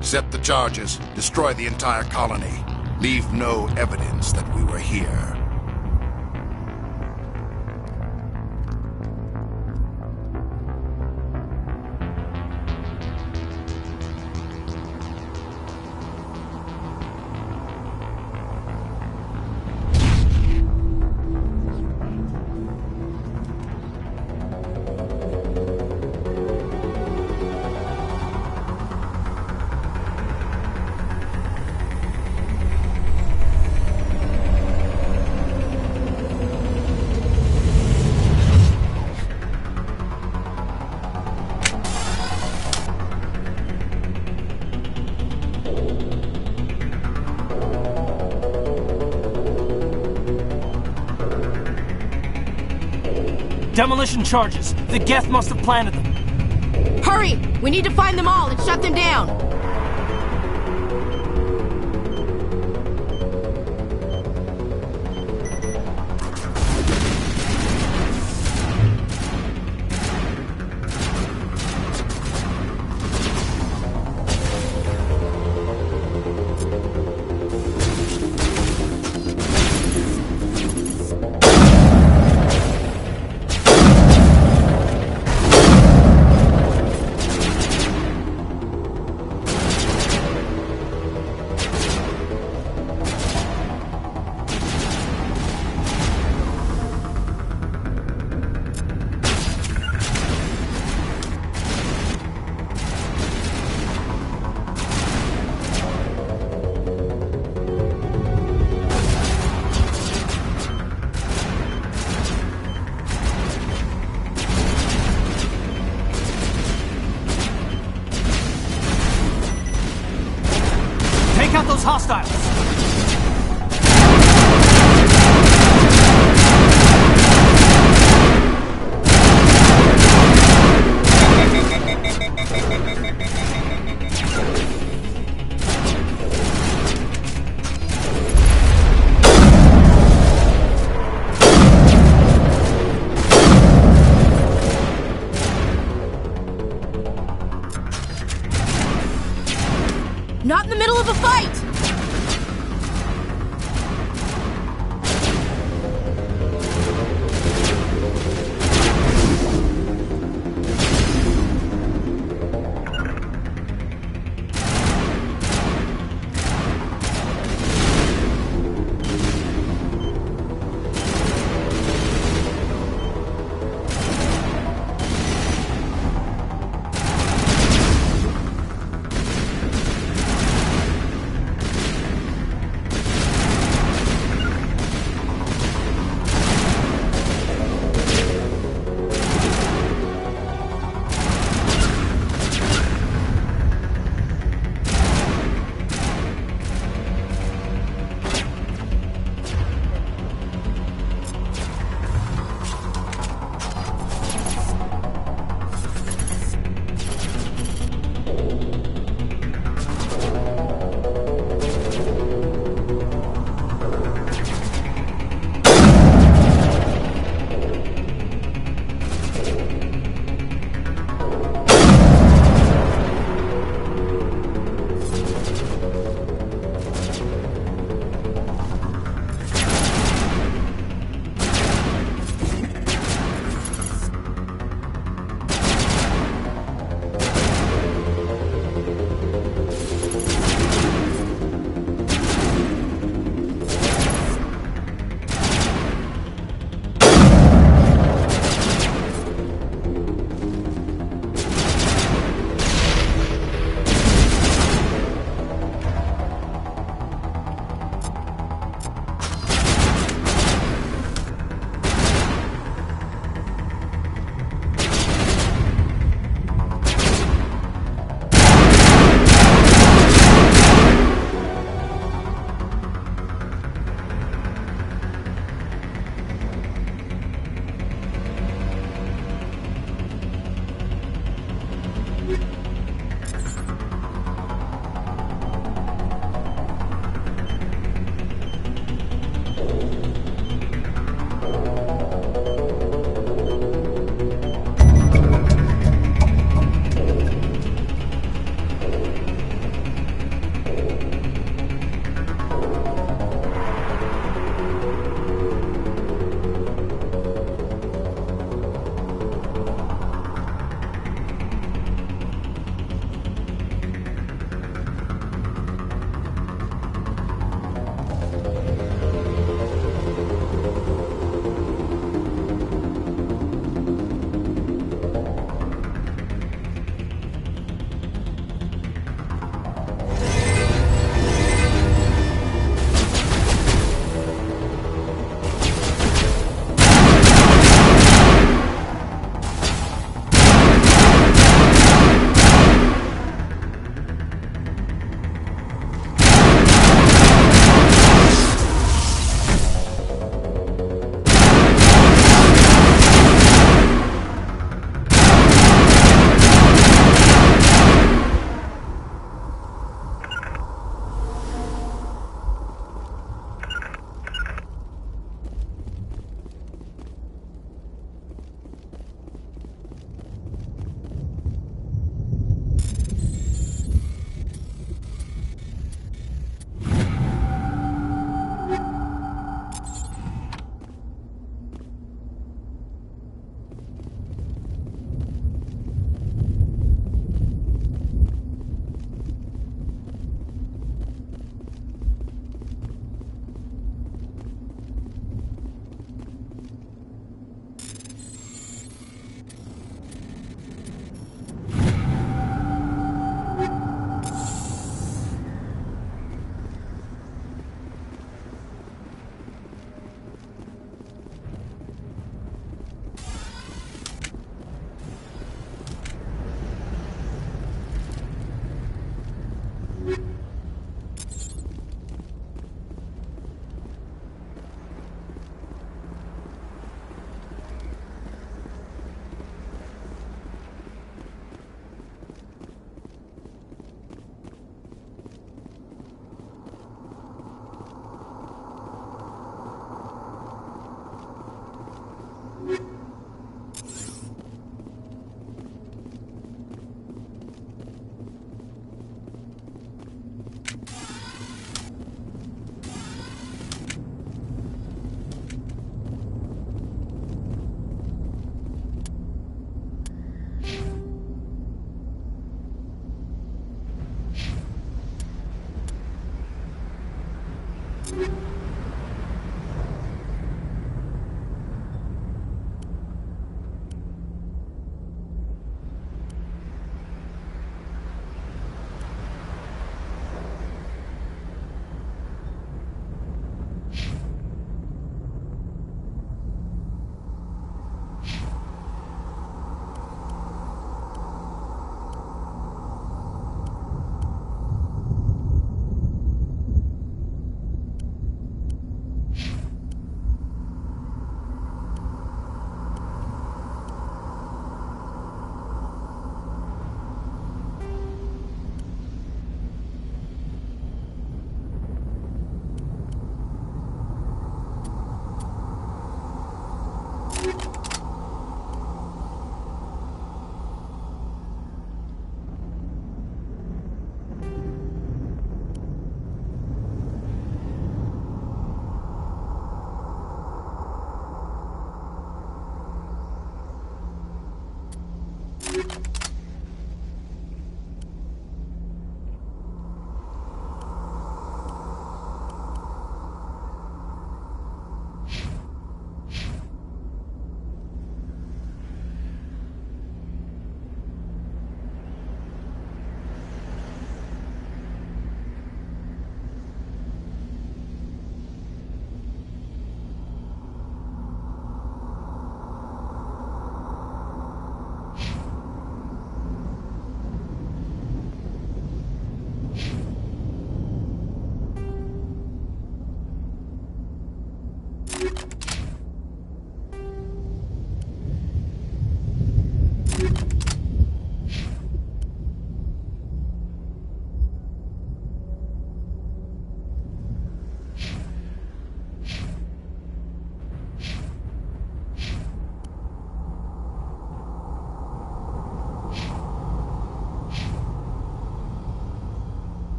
Set the charges. Destroy the entire colony. Leave no evidence that we were here. Demolition charges. The Geth must have planted them. Hurry! We need to find them all and shut them down! Take out those hostiles! Not in the middle of a fight!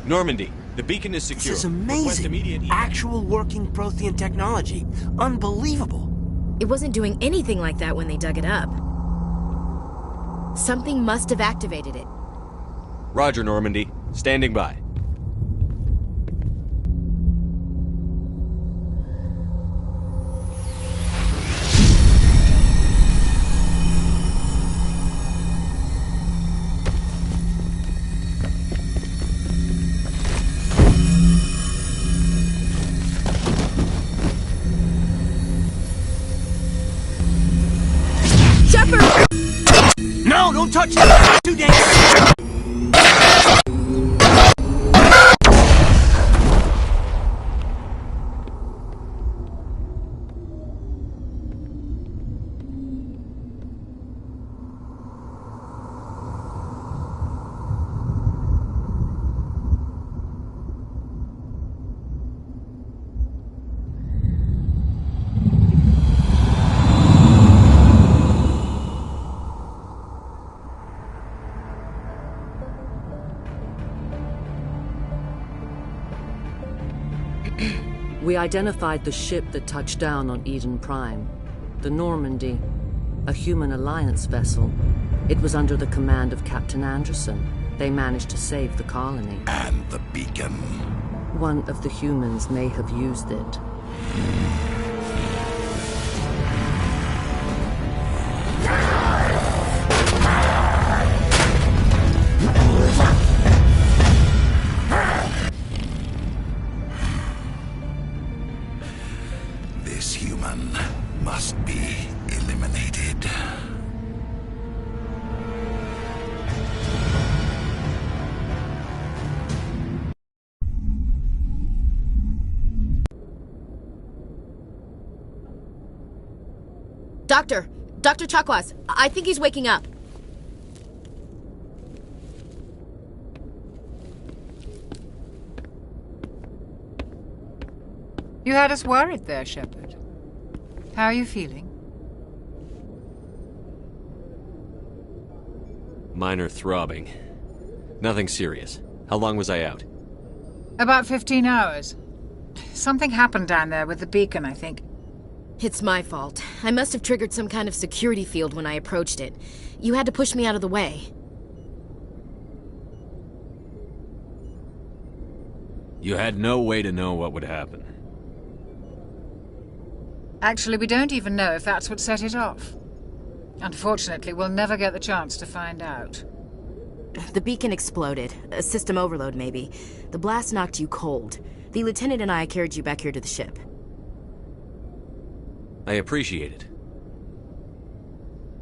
Normandy, the beacon is secure. This is amazing. Actual working Prothean technology. Unbelievable. It wasn't doing anything like that when they dug it up. Something must have activated it. Roger, Normandy. Standing by. No, don't touch that! Too dangerous! We identified the ship that touched down on Eden Prime. The Normandy, a human alliance vessel. It was under the command of Captain Anderson. They managed to save the colony. And the beacon. One of the humans may have used it. This human must be eliminated. Dr. Chakwas, I think he's waking up. You had us worried there, Shepard. How are you feeling? Minor throbbing. Nothing serious. How long was I out? About 15 hours. Something happened down there with the beacon, I think. It's my fault. I must have triggered some kind of security field when I approached it. You had to push me out of the way. You had no way to know what would happen. Actually, we don't even know if that's what set it off. Unfortunately, we'll never get the chance to find out. The beacon exploded. A system overload, maybe. The blast knocked you cold. The lieutenant and I carried you back here to the ship. I appreciate it.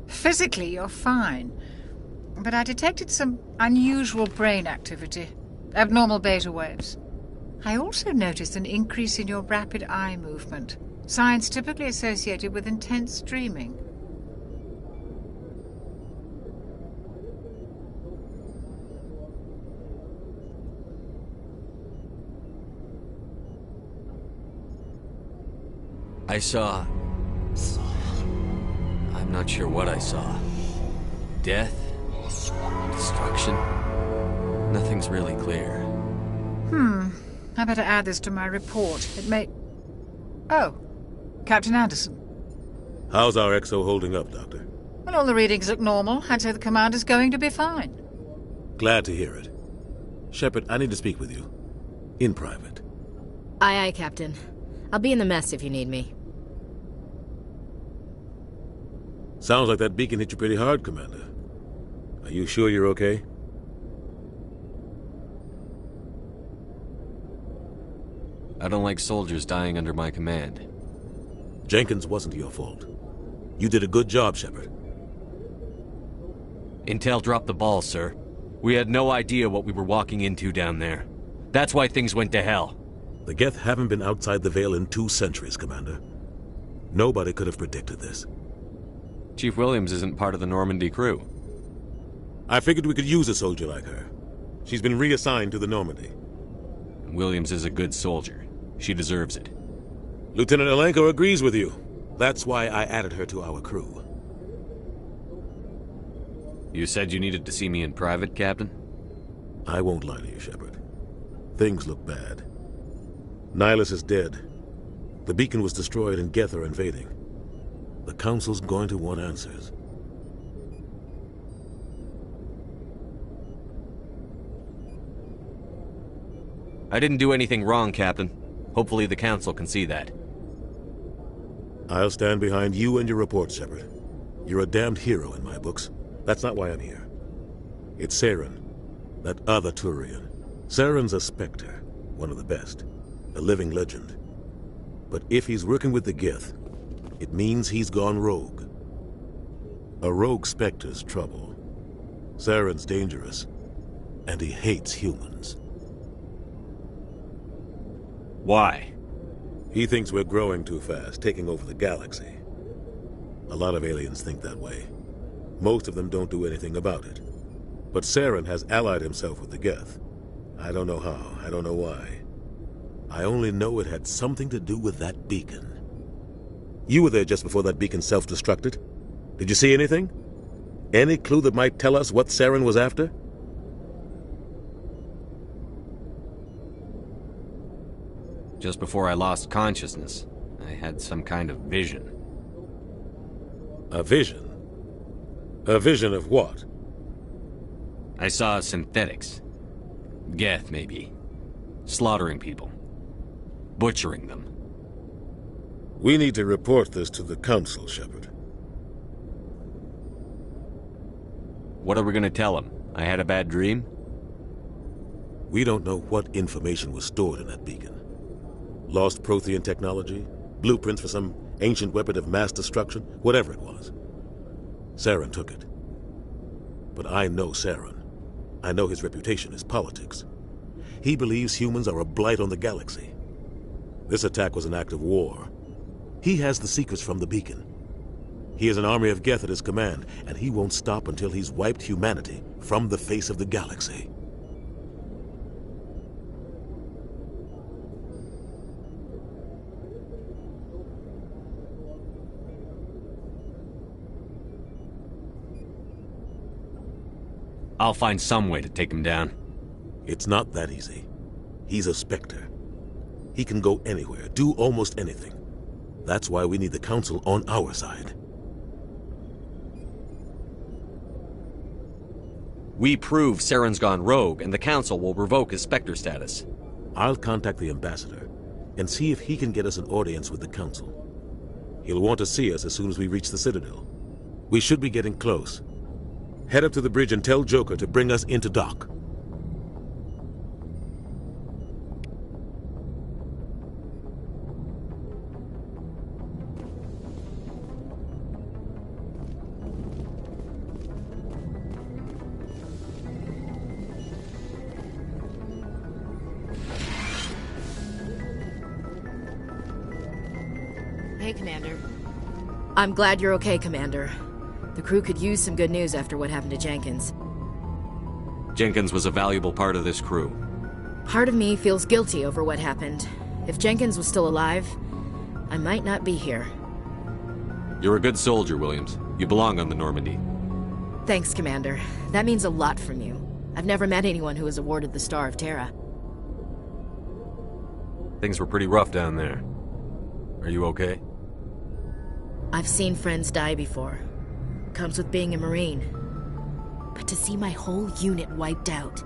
Physically, you're fine. But I detected some unusual brain activity. Abnormal beta waves. I also noticed an increase in your rapid eye movement. Signs typically associated with intense dreaming. I saw... I'm not sure what I saw. Death? Destruction? Nothing's really clear. I better add this to my report. It may... Oh, Captain Anderson. How's our XO holding up, Doctor? Well, all the readings look normal. I'd say the commander's going to be fine. Glad to hear it. Shepard, I need to speak with you. In private. Aye, aye, Captain. I'll be in the mess if you need me. Sounds like that beacon hit you pretty hard, Commander. Are you sure you're okay? I don't like soldiers dying under my command. Jenkins wasn't your fault. You did a good job, Shepard. Intel dropped the ball, sir. We had no idea what we were walking into down there. That's why things went to hell. The Geth haven't been outside the Veil in 2 centuries, Commander. Nobody could have predicted this. Chief Williams isn't part of the Normandy crew. I figured we could use a soldier like her. She's been reassigned to the Normandy. Williams is a good soldier. She deserves it. Lieutenant Alenko agrees with you. That's why I added her to our crew. You said you needed to see me in private, Captain? I won't lie to you, Shepard. Things look bad. Nihilus is dead. The beacon was destroyed and Geth are invading. The Council's going to want answers. I didn't do anything wrong, Captain. Hopefully the Council can see that. I'll stand behind you and your report, Shepard. You're a damned hero in my books. That's not why I'm here. It's Saren, that other Turian. Saren's a Spectre, one of the best. A living legend. But if he's working with the Geth, it means he's gone rogue. A rogue Spectre's trouble. Saren's dangerous, and he hates humans. Why? He thinks we're growing too fast, taking over the galaxy. A lot of aliens think that way. Most of them don't do anything about it. But Saren has allied himself with the Geth. I don't know how, I don't know why. I only know it had something to do with that beacon. You were there just before that beacon self-destructed. Did you see anything? Any clue that might tell us what Saren was after? Just before I lost consciousness, I had some kind of vision. A vision? A vision of what? I saw synthetics. Geth, maybe. Slaughtering people. Butchering them. We need to report this to the Council, Shepard. What are we gonna tell them? I had a bad dream? We don't know what information was stored in that beacon. Lost Prothean technology? Blueprints for some ancient weapon of mass destruction? Whatever it was. Saren took it. But I know Saren. I know his reputation is politics. He believes humans are a blight on the galaxy. This attack was an act of war. He has the secrets from the beacon. He has an army of Geth at his command, and he won't stop until he's wiped humanity from the face of the galaxy. I'll find some way to take him down. It's not that easy. He's a Spectre. He can go anywhere, do almost anything. That's why we need the Council on our side. We prove Saren's gone rogue, and the Council will revoke his Spectre status. I'll contact the Ambassador and see if he can get us an audience with the Council. He'll want to see us as soon as we reach the Citadel. We should be getting close. Head up to the bridge and tell Joker to bring us into dock. Hey, Commander. I'm glad you're okay, Commander. The crew could use some good news after what happened to Jenkins. Jenkins was a valuable part of this crew. Part of me feels guilty over what happened. If Jenkins was still alive, I might not be here. You're a good soldier, Williams. You belong on the Normandy. Thanks, Commander. That means a lot from you. I've never met anyone who was awarded the Star of Terra. Things were pretty rough down there. Are you okay? I've seen friends die before. Comes with being a Marine. But to see my whole unit wiped out,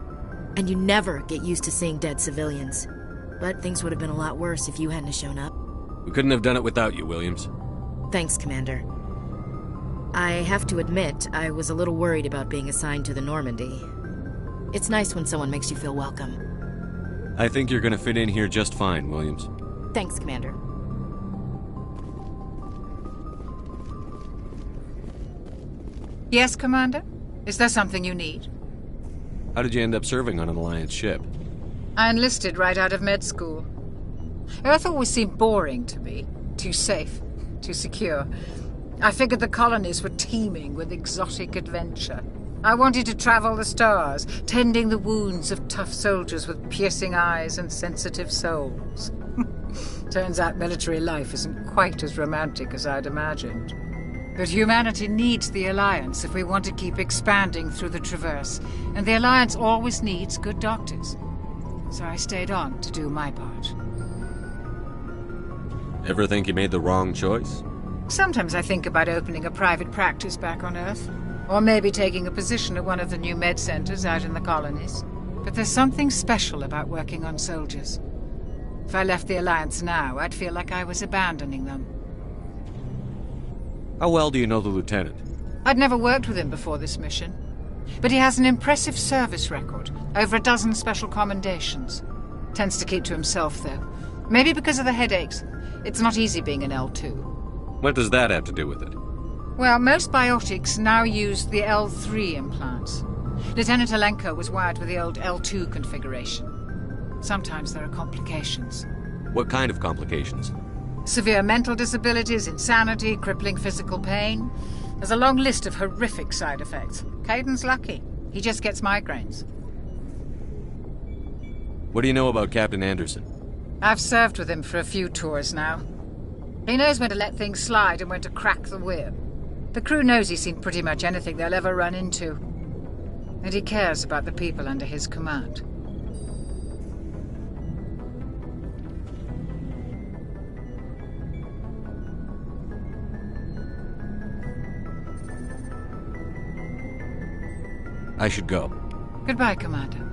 and you never get used to seeing dead civilians. But things would have been a lot worse if you hadn't shown up. We couldn't have done it without you, Williams. Thanks, Commander. I have to admit, I was a little worried about being assigned to the Normandy. It's nice when someone makes you feel welcome. I think you're gonna fit in here just fine, Williams. Thanks, Commander. Yes, Commander? Is there something you need? How did you end up serving on an Alliance ship? I enlisted right out of med school. Earth always seemed boring to me. Too safe, too secure. I figured the colonies were teeming with exotic adventure. I wanted to travel the stars, tending the wounds of tough soldiers with piercing eyes and sensitive souls. Turns out military life isn't quite as romantic as I'd imagined. But humanity needs the Alliance if we want to keep expanding through the Traverse, and the Alliance always needs good doctors. So I stayed on to do my part. Ever think you made the wrong choice? Sometimes I think about opening a private practice back on Earth, or maybe taking a position at one of the new med centers out in the colonies. But there's something special about working on soldiers. If I left the Alliance now, I'd feel like I was abandoning them. How well do you know the Lieutenant? I'd never worked with him before this mission. But he has an impressive service record, over a dozen special commendations. Tends to keep to himself, though. Maybe because of the headaches. It's not easy being an L2. What does that have to do with it? Well, most biotics now use the L3 implants. Lieutenant Alenko was wired with the old L2 configuration. Sometimes there are complications. What kind of complications? Severe mental disabilities, insanity, crippling physical pain. There's a long list of horrific side effects. Kaidan's lucky. He just gets migraines. What do you know about Captain Anderson? I've served with him for a few tours now. He knows when to let things slide and when to crack the whip. The crew knows he's seen pretty much anything they'll ever run into. And he cares about the people under his command. I should go. Goodbye, Commander.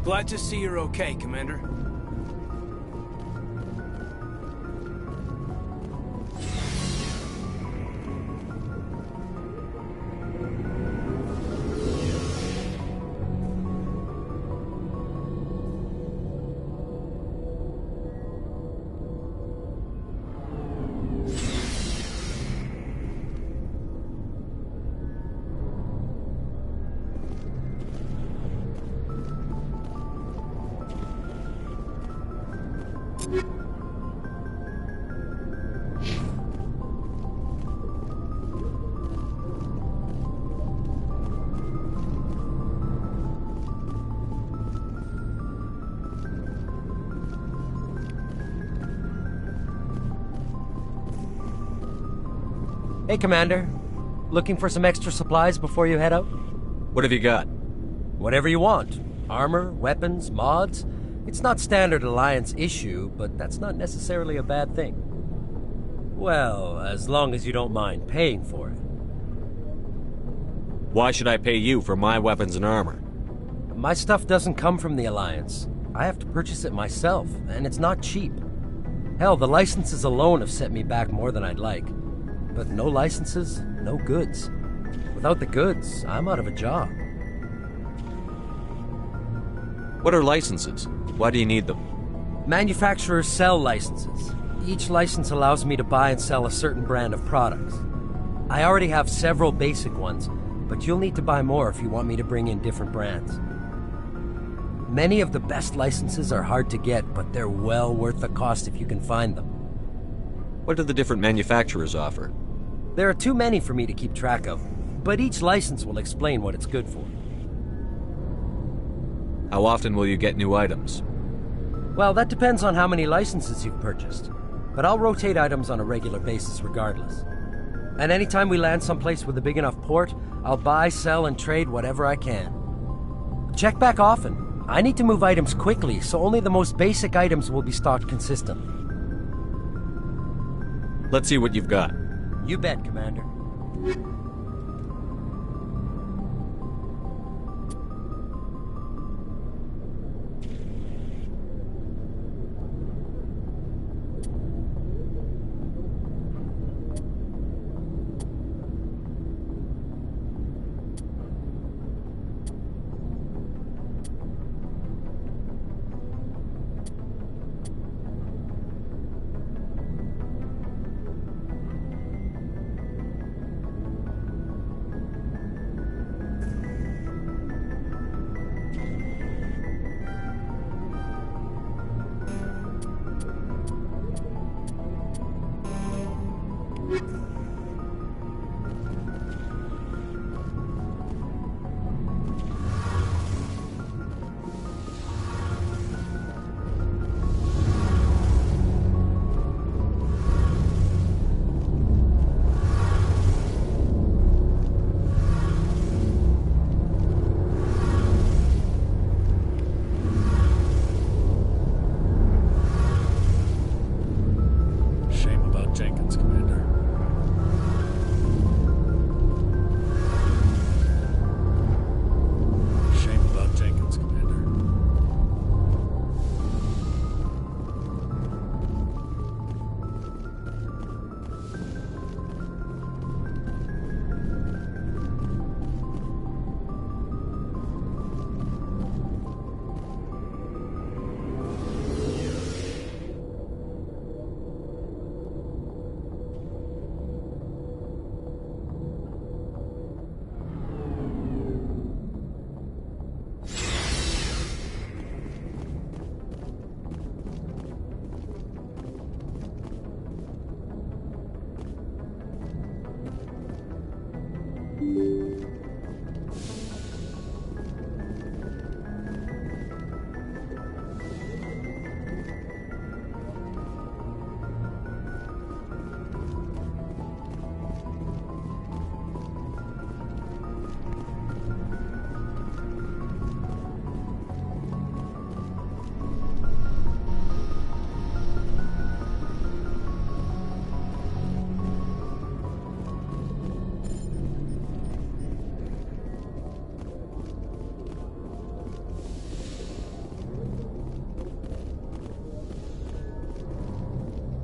Glad to see you're okay, Commander. Hey, Commander. Looking for some extra supplies before you head out? What have you got? Whatever you want. Armor, weapons, mods. It's not standard Alliance issue, but that's not necessarily a bad thing. Well, as long as you don't mind paying for it. Why should I pay you for my weapons and armor? My stuff doesn't come from the Alliance. I have to purchase it myself, and it's not cheap. Hell, the licenses alone have set me back more than I'd like. But no licenses, no goods. Without the goods, I'm out of a job. What are licenses? Why do you need them? Manufacturers sell licenses. Each license allows me to buy and sell a certain brand of products. I already have several basic ones, but you'll need to buy more if you want me to bring in different brands. Many of the best licenses are hard to get, but they're well worth the cost if you can find them. What do the different manufacturers offer? There are too many for me to keep track of, but each license will explain what it's good for. How often will you get new items? Well, that depends on how many licenses you've purchased, but I'll rotate items on a regular basis regardless. And anytime we land someplace with a big enough port, I'll buy, sell, and trade whatever I can. Check back often. I need to move items quickly, so only the most basic items will be stocked consistently. Let's see what you've got. You bet, Commander. Jenkins, Commander. Shame about Jenkins, Commander.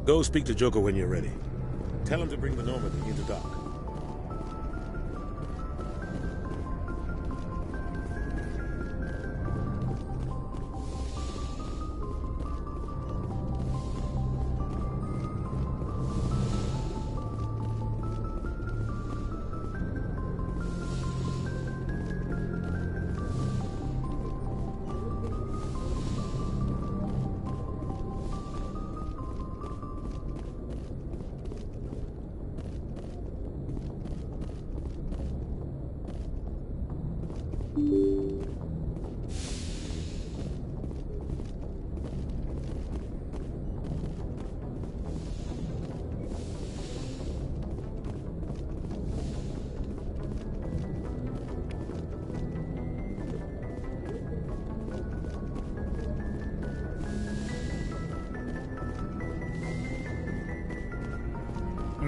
Go speak to Joker when you're ready. Tell him to bring the Normandy into dock.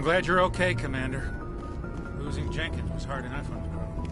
glad you're okay, Commander. Losing Jenkins was hard enough on the crew.